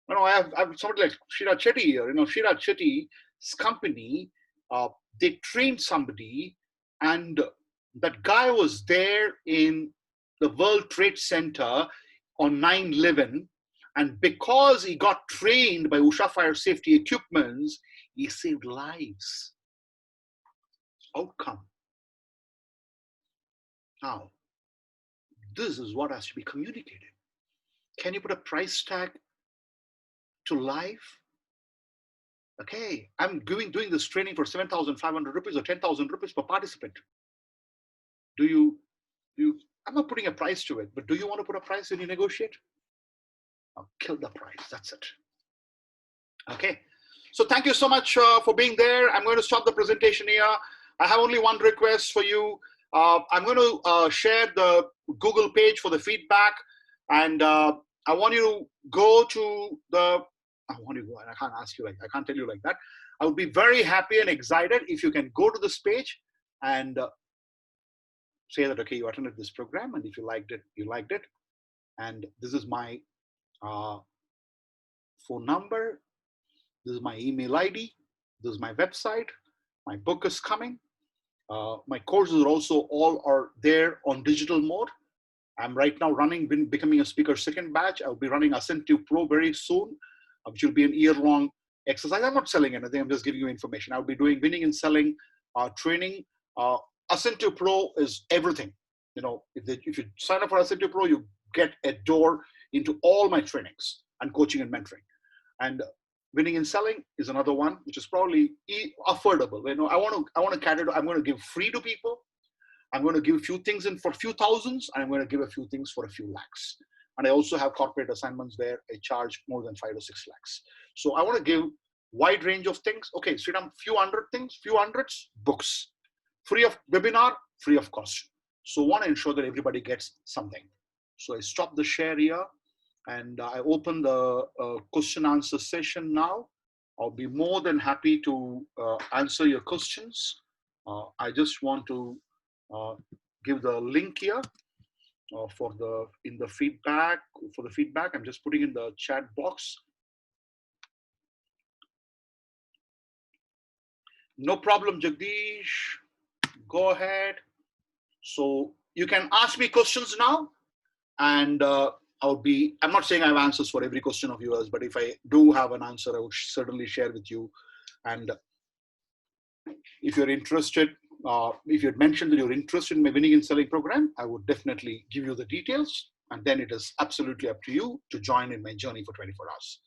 You know, I have somebody like Shira Chetty here. You know, Shira Chetty's company, they trained somebody and that guy was there in the World Trade Center on 9/11. And because he got trained by Usha Fire Safety Equipments, he saved lives. Outcome. Now, this is what has to be communicated. Can you put a price tag to life? Okay, I'm doing this training for 7,500 rupees or 10,000 rupees per participant. I'm not putting a price to it, but do you want to put a price when you negotiate? I'll kill the price, that's it. Okay, so thank you so much for being there. I'm going to stop the presentation here. I have only one request for you. I'm going to share the Google page for the feedback. And I want you to go to I can't ask you I can't tell you like that. I would be very happy and excited if you can go to this page and say that, okay, you attended this program. And if you liked it, you liked it. And this is my phone number. This is my email ID. This is my website. My book is coming. My courses are also all are there on digital mode. I'm right now becoming a speaker second batch. I'll be running Ascent to Pro very soon, which will be an year-long exercise. I'm not selling anything. I'm just giving you information. I'll be doing winning and selling training. Ascent to Pro is everything. You know, if you sign up for Ascent to Pro, you get a door into all my trainings and coaching and mentoring. And winning and selling is another one, which is probably affordable. You know, I want to cater. I'm going to give free to people. I'm going to give a few things in for a few thousands, and I'm going to give a few things for a few lakhs. And I also have corporate assignments there. I charge more than 5 to 6 lakhs. So I want to give wide range of things. Okay, Sreeram, few hundred things, few hundreds, books. Free of webinar, free of cost. So I want to ensure that everybody gets something. So I stop the share here and I open the question answer session now. I'll be more than happy to answer your questions. I just want to give the link here for the feedback. For the feedback, I'm just putting in the chat box. No problem, Jagdish. Go ahead. So you can ask me questions now, and I'm not saying I have answers for every question of yours, but if I do have an answer, I would certainly share with you. And if you're interested, if you had mentioned that you're interested in my winning and selling program, I would definitely give you the details. And then it is absolutely up to you to join in my journey for 24 hours.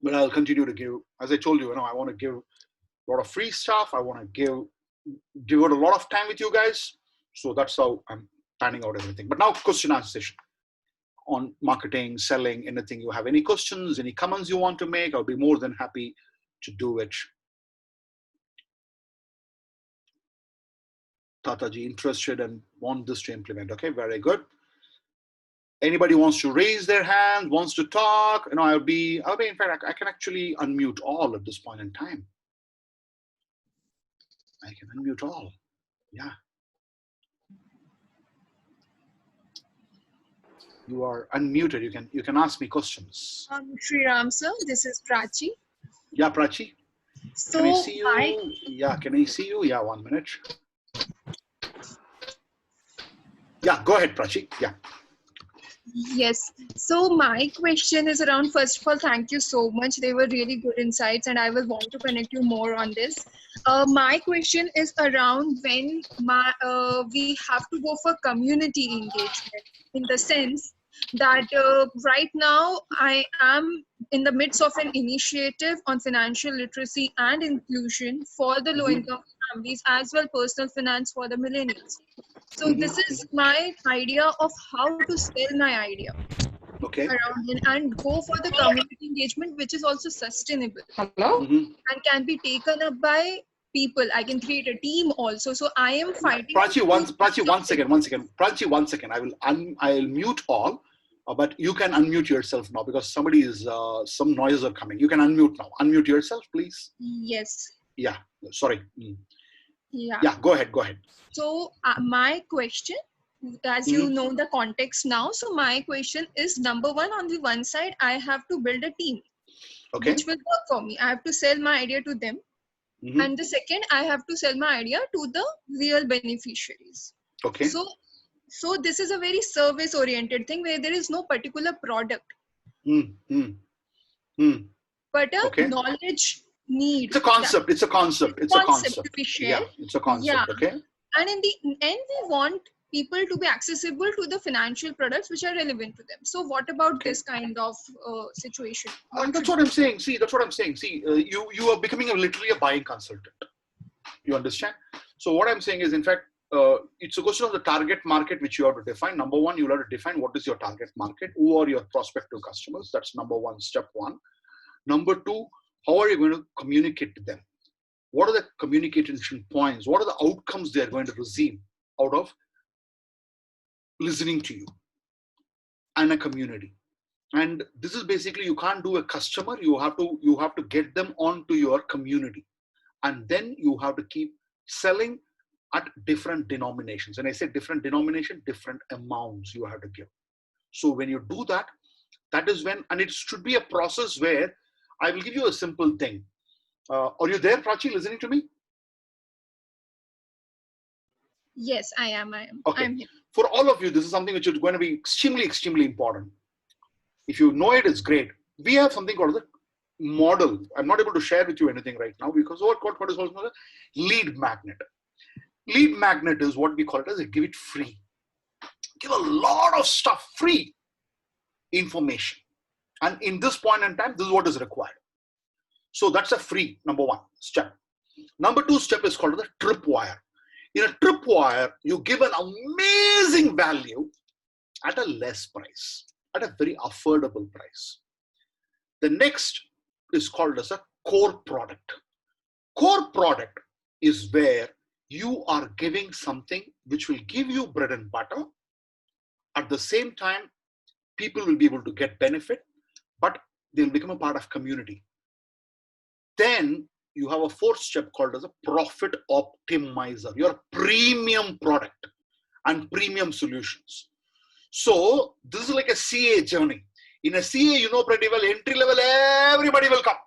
But I'll continue to give, as I told you, I want to give a lot of free stuff. I want to devote a lot of time with you guys. So that's how I'm planning out everything. But now question answer session on marketing, selling, anything. You have any questions, any comments you want to make, I'll be more than happy to do it. Tataji interested and want this to implement. Okay, very good. Anybody wants to raise their hand, wants to talk, I'll be in fact, I can actually unmute all at this point in time. I can unmute all. Yeah. You are unmuted. You can ask me questions. Sreeram sir, this is Prachi. Yeah, Prachi. So can I see you? Yeah, can I see you? Yeah, 1 minute. Yeah, go ahead, Prachi. Yeah. Yes. So my question is around, first of all, thank you so much. They were really good insights and I will want to connect you more on this. My question is around when we have to go for community engagement, in the sense that right now I am in the midst of an initiative on financial literacy and inclusion for the low-income families, as well personal finance for the millennials. So this is my idea of how to sell my idea around it and go for the community engagement, which is also sustainable. Hello? And can be taken up by people. I can create a team also. So I am fighting. Prachi, one second. Prachi, 1 second. I'll mute all, but you can unmute yourself now because somebody is some noises are coming. You can unmute now. Unmute yourself, please. Yes. Yeah. Sorry. Yeah. Yeah. Go ahead. So my question, as you know the context now, so my question is, number one, on the one side, I have to build a team, which will work for me. I have to sell my idea to them. And the second, I have to sell my idea to the real beneficiaries. Okay. So this is a very service oriented thing where there is no particular product, but a knowledge need. It's a concept. It's a concept to be shared. Yeah, it's a concept. Okay. And in the end, we want people to be accessible to the financial products which are relevant to them. So what about this kind of situation? That's what I'm saying. See, you are becoming literally a buying consultant. You understand? So what I'm saying is, in fact, it's a question of the target market which you have to define. Number one, you'll have to define what is your target market, who are your prospective customers. That's number one, step one. Number two, how are you going to communicate to them? What are the communication points? What are the outcomes they are going to receive out of listening to you and a community? And this is basically, you can't do a customer. You have to get them onto your community, and then you have to keep selling at different denominations. And I say different denomination, different amounts you have to give. So when you do that, that is when, and it should be a process where I will give you a simple thing. Are you there, Prachi, listening to me? Yes, I am. Okay. I'm here. For all of you, this is something which is going to be extremely, extremely important. If you know it, it's great. We have something called the model. I'm not able to share with you anything right now because what is also a lead magnet. Lead magnet is what we call it as a give it free. Give a lot of stuff free information. And in this point in time, this is what is required. So that's a free number one step. Number two step is called the tripwire. In a tripwire, you give an amazing value at a less price, at a very affordable price. The next is called as a core product. Core product is where you are giving something which will give you bread and butter. At the same time, people will be able to get benefit, but they'll become a part of community. Then you have a fourth step called as a profit optimizer, your premium product and premium solutions. So this is like a CA journey. In a CA, you know pretty well, entry level, everybody will come.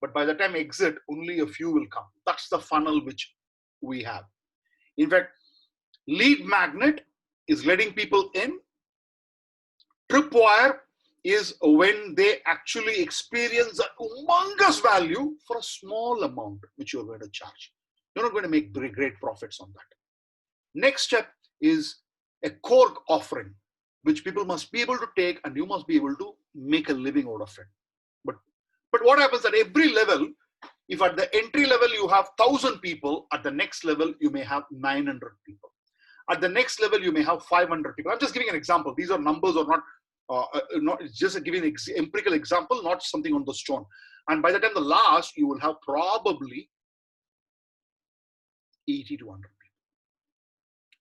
But by the time exit, only a few will come. That's the funnel which we have. In fact, lead magnet is letting people in. Tripwire is when they actually experience a humongous value for a small amount which you're going to charge. You're not going to make great profits on that. Next step is a core offering, which people must be able to take and you must be able to make a living out of it. But what happens at every level, if at the entry level you have 1,000 people, at the next level you may have 900 people. At the next level you may have 500 people. I'm just giving an example. These are numbers or not just giving an empirical example, not something on the stone. And by the time the last, you will have probably 80 to 100 people.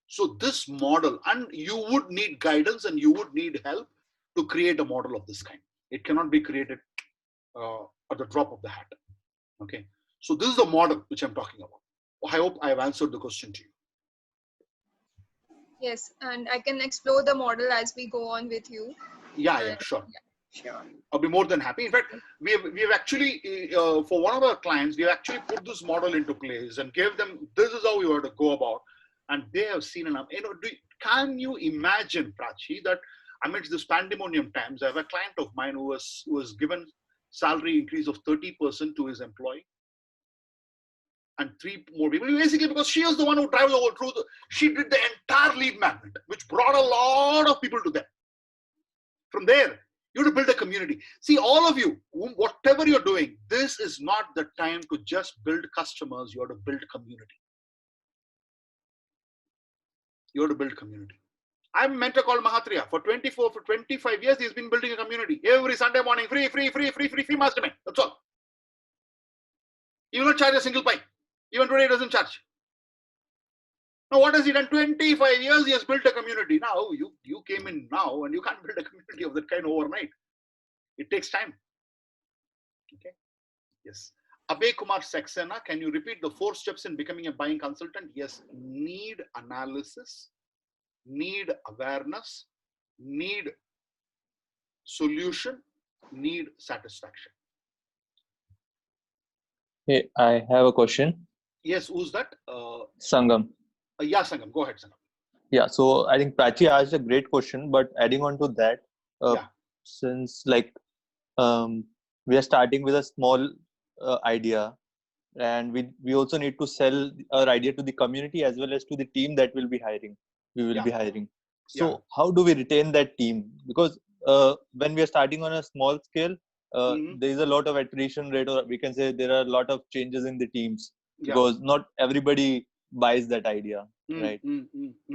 So this model, and you would need guidance and you would need help to create a model of this kind. It cannot be created at the drop of the hat. Okay. So this is the model which I'm talking about. I hope I have answered the question to you. Yes, and I can explore the model as we go on with you. Yeah, sure. Yeah, sure. I'll be more than happy. In fact, we have actually, for one of our clients, we have actually put this model into place and gave them, this is how we were to go about. And they have seen enough. Can you imagine, Prachi, that amidst this pandemonium times, I have a client of mine who was given salary increase of 30% to his employee. And 3 more people, basically because she was the one who traveled over through she did the entire lead magnet, which brought a lot of people to them. From there, you have to build a community. See, all of you, whatever you're doing, this is not the time to just build customers. You have to build community. You have to build community. I have a mentor called Mahatriya. For 25 years, he's been building a community. Every Sunday morning, free mastermind. That's all. He will not charge a single pie. Even today, he doesn't charge. Now, what has he done? 25 years, he has built a community. Now, you came in now, and you can't build a community of that kind overnight. It takes time. Okay. Yes. Abhay Kumar Saxena, can you repeat the 4 steps in becoming a buying consultant? Yes. Need analysis, need awareness, need solution, need satisfaction. Hey, I have a question. Yes, who's that? Sangam. Yeah, Sangam. Go ahead, Sangam. Yeah, so I think Prachi asked a great question, but adding on to that, since like we are starting with a small idea, and we also need to sell our idea to the community as well as to the team that will be hiring. We will be hiring. So how do we retain that team? Because when we are starting on a small scale, there is a lot of attrition rate, or we can say there are a lot of changes in the teams because not everybody buys that idea, right?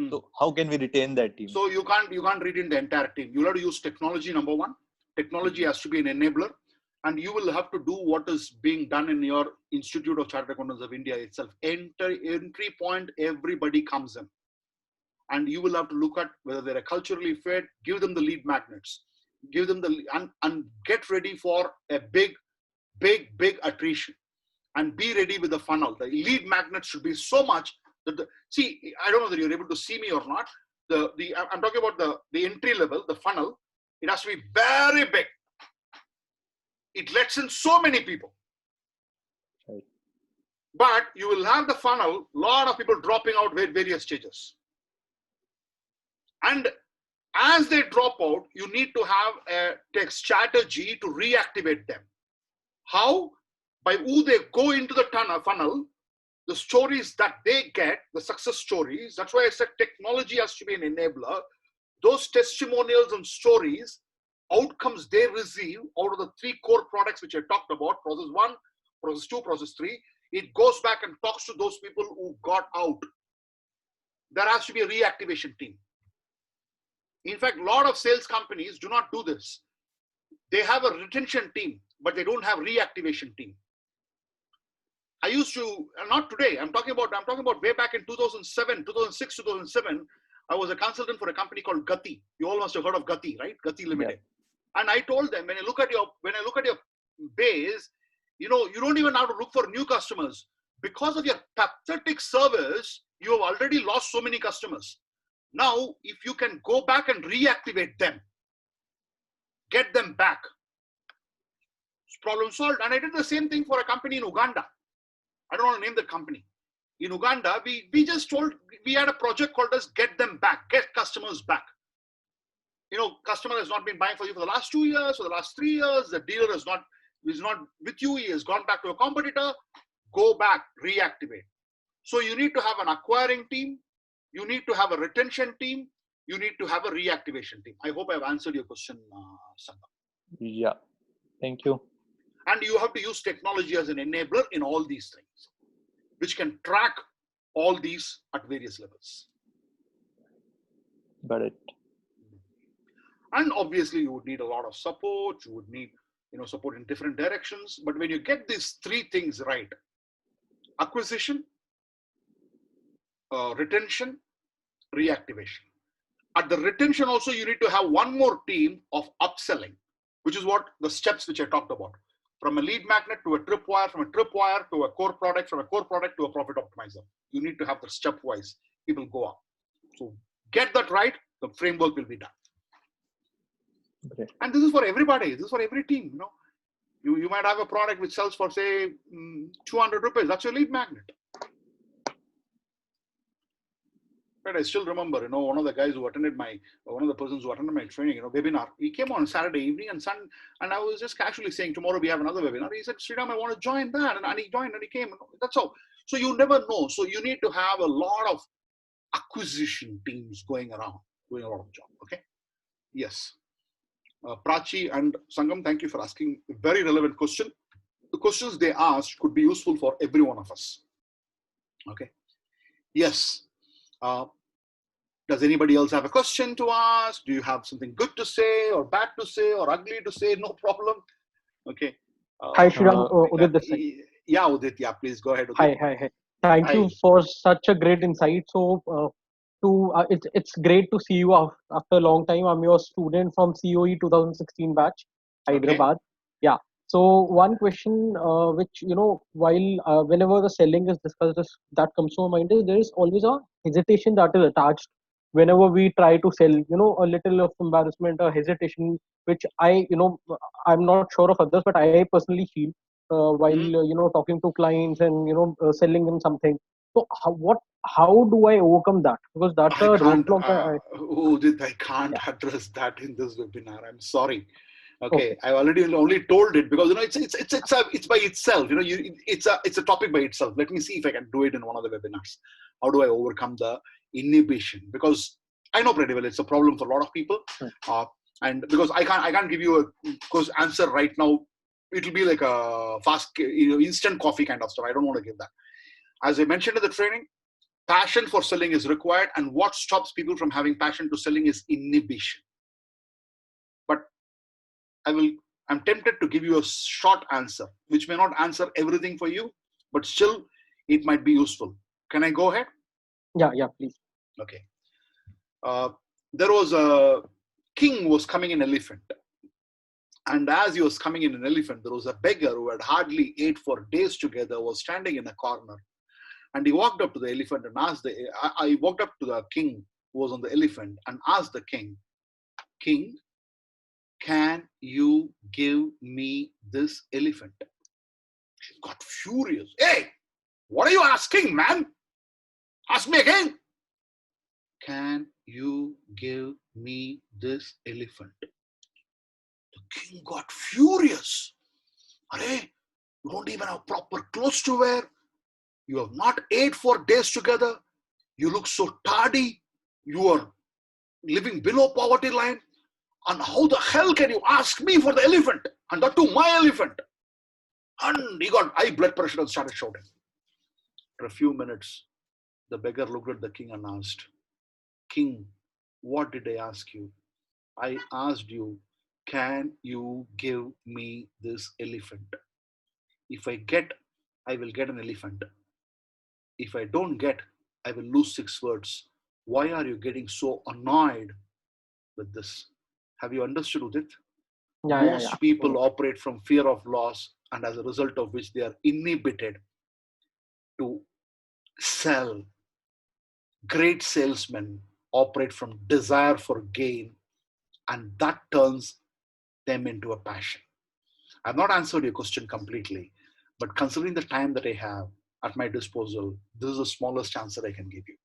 So how can we retain that team? So you can't retain the entire team. You'll have to use technology, number one. Technology has to be an enabler, and you will have to do what is being done in your Institute of Chartered Accountants of India itself. Entry point, everybody comes in. And you will have to look at whether they're culturally fit, give them the lead magnets, give them and get ready for a big attrition, and be ready with the funnel. The lead magnets should be so much that see, I don't know whether you're able to see me or not. I'm talking about the entry level, the funnel. It has to be very big. It lets in so many people. Right. But you will have the funnel, a lot of people dropping out at various stages. And as they drop out, you need to have a strategy to reactivate them. How? By who they go into the funnel, the stories that they get, the success stories. That's why I said technology has to be an enabler. Those testimonials and stories, outcomes they receive out of the 3 core products which I talked about, process 1, process 2, process 3, it goes back and talks to those people who got out. There has to be a reactivation team. In fact, a lot of sales companies do not do this. They have a retention team, but they don't have reactivation team. I used to, not today, I'm talking about way back in 2007, 2006, 2007. I was a consultant for a company called Gati. You all must have heard of Gati, right? Gati Limited. Yeah. And I told them, when I look at your base, you don't even have to look for new customers. Because of your pathetic service, you have already lost so many customers. Now, if you can go back and reactivate them, get them back, it's problem solved. And I did the same thing for a company in Uganda. I don't want to name the company. In Uganda, we had a project called as Get Them Back, get customers back. Customer has not been buying for you for the last 2 years, for the last 3 years. The dealer is not with you. He has gone back to a competitor. Go back, reactivate. So you need to have an acquiring team. You need to have a retention team. You need to have a reactivation team. I hope I've answered your question, Sangam. Yeah, thank you. And you have to use technology as an enabler in all these things, which can track all these at various levels. Got it. And obviously you would need a lot of support. You would need, support in different directions. But when you get these 3 things right, acquisition, retention, reactivation. At the retention also, you need to have one more team of upselling, which is what the steps which I talked about. From a lead magnet to a tripwire, from a tripwire to a core product, from a core product to a profit optimizer. You need to have the stepwise. People go up. So get that right, the framework will be done. Okay. And this is for everybody. This is for every team. You might have a product which sells for, say, 200 rupees. That's your lead magnet. But I still remember, one of the guys who attended one of the persons who attended my training, webinar. He came on Saturday evening and I was just casually saying, tomorrow we have another webinar. He said, Sreeram, I want to join that. And he joined and he came. That's all. So you never know. So you need to have a lot of acquisition teams going around, doing a lot of job. Okay. Yes. Prachi and Sangam, thank you for asking a very relevant question. The questions they asked could be useful for every one of us. Okay. Yes. Does anybody else have a question to ask? Do you have something good to say or bad to say or ugly to say? No problem. Okay. Hi, Sreeram. Udit this side. Yeah, Udit. Yeah, please go ahead. Udit. Hi. Thank you for such a great insight. So, it's great to see you after a long time. I'm your student from COE 2016 batch, Hyderabad. Okay. Yeah. So one question, which while whenever the selling is discussed, that comes to my mind is there is always a hesitation that is attached whenever we try to sell. A little of embarrassment or hesitation, which I'm not sure of others, but I personally feel while talking to clients and selling them something. So how do I overcome that? Because that's a roadblock. Udit, I can't address that in this webinar. I'm sorry. Okay, I only told it because it's by itself. It's a topic by itself. Let me see if I can do it in one of the webinars. How do I overcome the inhibition? Because I know pretty well it's a problem for a lot of people, and because I can't give you a answer right now. It'll be like a fast, instant coffee kind of stuff. I don't want to give that. As I mentioned in the training, passion for selling is required, and what stops people from having passion to selling is inhibition. But I'm tempted to give you a short answer, which may not answer everything for you, but still it might be useful. Can I go ahead? Yeah, please. Okay. There was a king was coming in elephant. And as he was coming in an elephant, there was a beggar who had hardly ate for days together, was standing in a corner. And he walked up to the elephant and asked I walked up to the king who was on the elephant and asked the king, King, can you give me this elephant? She got furious. Hey, what are you asking, man? Ask me again. Can you give me this elephant? The king got furious. Arey, you don't even have proper clothes to wear. You have not ate for days together. You look so tardy. You are living below poverty line. And how the hell can you ask me for the elephant? And that too, my elephant. And he got high blood pressure and started shouting. For a few minutes, the beggar looked at the king and asked, King, what did I ask you? I asked you, can you give me this elephant? If I get I will get an elephant. If I don't get, I will lose 6 words. Why are you getting so annoyed with this? Have you understood, Udit? Yeah. Most people operate from fear of loss, and as a result of which they are inhibited to sell. Great salesmen operate from desire for gain, and that turns them into a passion. I've not answered your question completely, but considering the time that I have at my disposal, this is the smallest answer I can give you.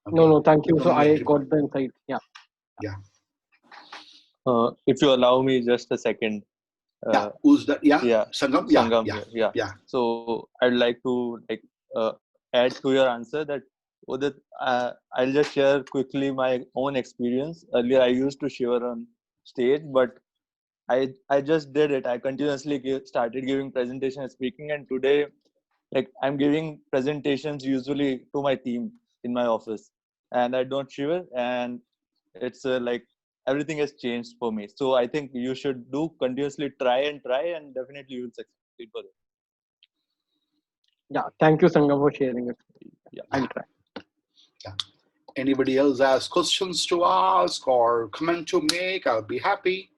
Okay. No, thank you. So I Coming got the insight. Yeah. If you allow me just a second. Who's that? Yeah. Yeah. Sangam? Sangam here. Yeah. So I'd like to add to your answer that Udit, I'll just share quickly my own experience. Earlier, I used to shiver on stage, but I just did it. I continuously started giving presentation and speaking, and today, like, I'm giving presentations usually to my team in my office, and I don't shiver, and it's like everything has changed for me. So I think you should do continuously try, and definitely you will succeed for it. Yeah. Thank you, Sangam, for sharing it. Yeah. I'll try. Yeah. Anybody else has questions to ask or comment to make? I'll be happy.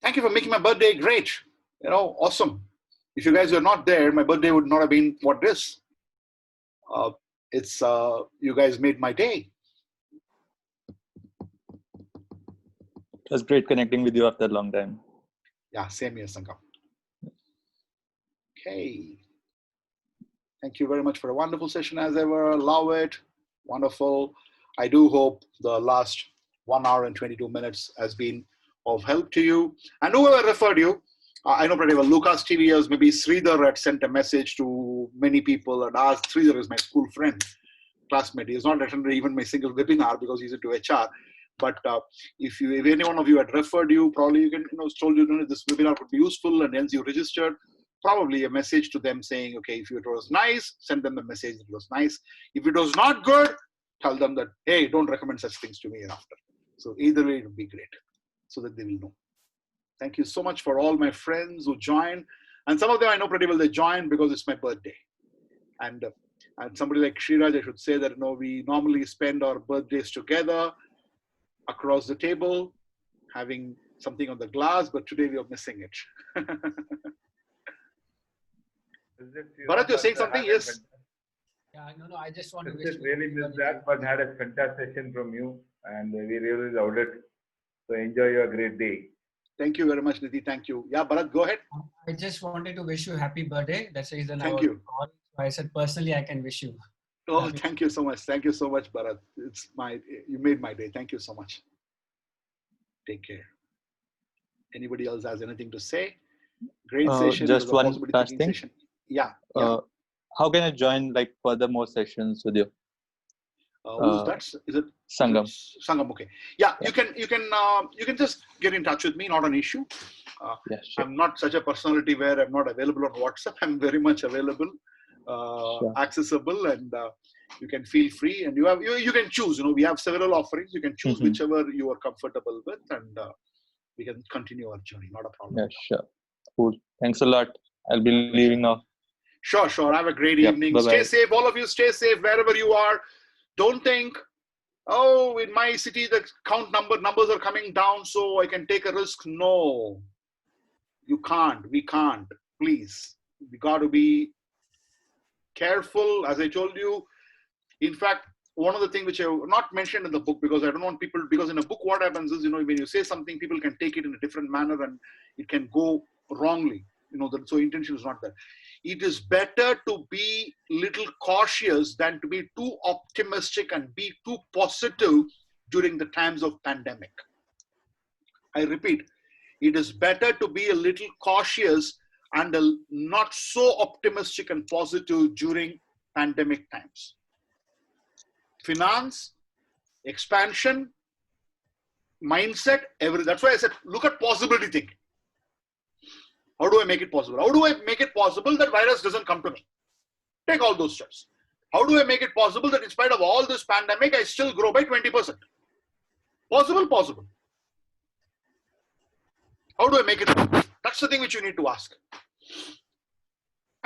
Thank you for making my birthday great. Awesome. If you guys were not there, my birthday would not have been what it is. You guys made my day. It was great connecting with you after a long time. Yeah, same here, Sangam. Okay. Thank you very much for a wonderful session as ever. Love it. Wonderful. I do hope the last 1 hour and 22 minutes has been of help to you. And whoever referred you, I know pretty well, Lucas TVS, maybe Sreeram had sent a message to many people and asked. Sreeram is my school friend, classmate. He has not attended even my single webinar because he's into HR. But if any one of you had referred you, probably you can, told you this webinar would be useful, and hence you registered. Probably a message to them saying, okay, if it was nice, send them the message that it was nice. If it was not good, tell them that, hey, don't recommend such things to me after. So either way, it would be great so that they will know. Thank you so much for all my friends who joined. And some of them I know pretty well, they joined because it's my birthday. And somebody like Sriraj, I should say that, we normally spend our birthdays together across the table, having something on the glass, but today we are missing it. Bharat, you're saying something? Yes. Yeah, no, I just want to just really missed that, but had a fantastic session from you, and we really loved it. So enjoy your great day. Thank you very much, Nidhi. Thank you. Yeah, Bharat, go ahead. I just wanted to wish you happy birthday. That's the reason Thank you. I said personally I can wish you. Oh, thank you so much. Thank you so much, Bharat. You made my day. Thank you so much. Take care. Anybody else has anything to say? Great session. Just one last thing. Session. Yeah. How can I join further more sessions with you? Who's that? Is it Sangam? Sangam. Okay. Yeah. You can just get in touch with me. Not an issue. Yeah, sure. I'm not such a personality where I'm not available on WhatsApp. I'm very much available, sure. accessible, and you can feel free. And you can choose. We have several offerings. You can choose whichever you are comfortable with, and we can continue our journey. Not a problem. Yeah, sure. Cool. Thanks a lot. I'll be leaving now. Sure. Have a great evening. Bye-bye. Stay safe. All of you stay safe wherever you are. Don't think, oh, in my city, the numbers are coming down, so I can take a risk. No, you can't. We can't. Please. We got to be careful. As I told you, in fact, one of the things which I have not mentioned in the book, because I don't want people, because in a book, what happens is, when you say something, people can take it in a different manner and it can go wrongly. So intention is not there. It is better to be little cautious than to be too optimistic and be too positive during the times of pandemic. I repeat, it is better to be a little cautious and not so optimistic and positive during pandemic times. Finance, expansion, mindset, everything. That's why I said, look at possibility thinking. How do I make it possible? How do I make it possible that virus doesn't come to me? Take all those steps. How do I make it possible that in spite of all this pandemic, I still grow by 20%? Possible. How do I make it possible? That's the thing which you need to ask.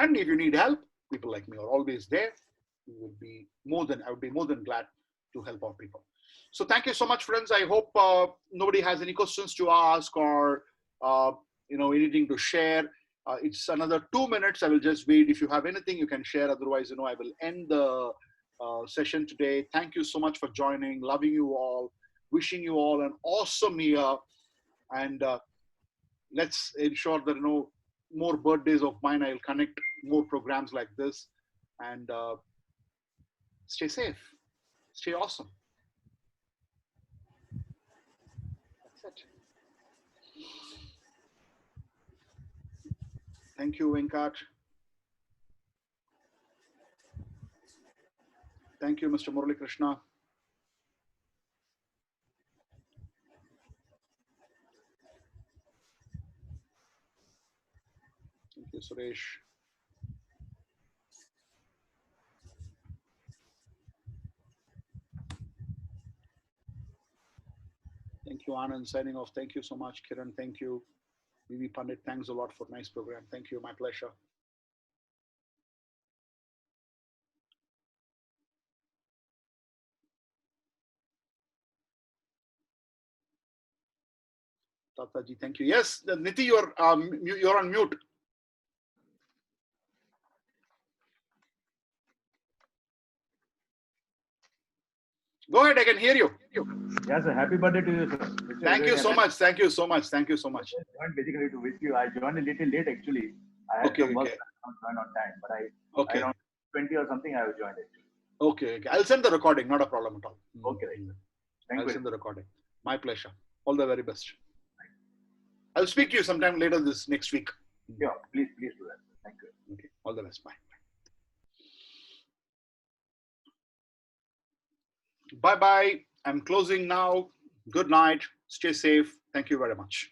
And if you need help, people like me are always there. I would be more than glad to help out people. So thank you so much, friends. I hope nobody has any questions to ask or anything to share. It's another 2 minutes. I will just wait. If you have anything, you can share. Otherwise, I will end the session today. Thank you so much for joining. Loving you all. Wishing you all an awesome year. And let's ensure that more birthdays of mine. I'll connect more programs like this. And stay safe. Stay awesome. That's it. Thank you, Venkat. Thank you, Mr. Murali Krishna. Thank you, Suresh. Thank you, Anand. Signing off. Thank you so much, Kiran. Thank you. Vivi Pandit, thanks a lot for nice program. Thank you. My pleasure. Tataji, thank you. Yes, Niti, you're on mute. Go ahead, I can hear you. Yes, sir. Happy birthday to you, sir. Thank you so much. Thank you so much. Thank you so much. I joined basically to wish you. I joined a little late actually. I had some work not joined on time, but I around 20 or something I have joined actually. Okay. I'll send the recording. Not a problem at all. Okay. I'll send the recording. My pleasure. All the very best. I'll speak to you sometime later this next week. Yeah, please do that. Thank you. Okay. All the best. Bye. Bye-bye. I'm closing now. Good night. Stay safe. Thank you very much.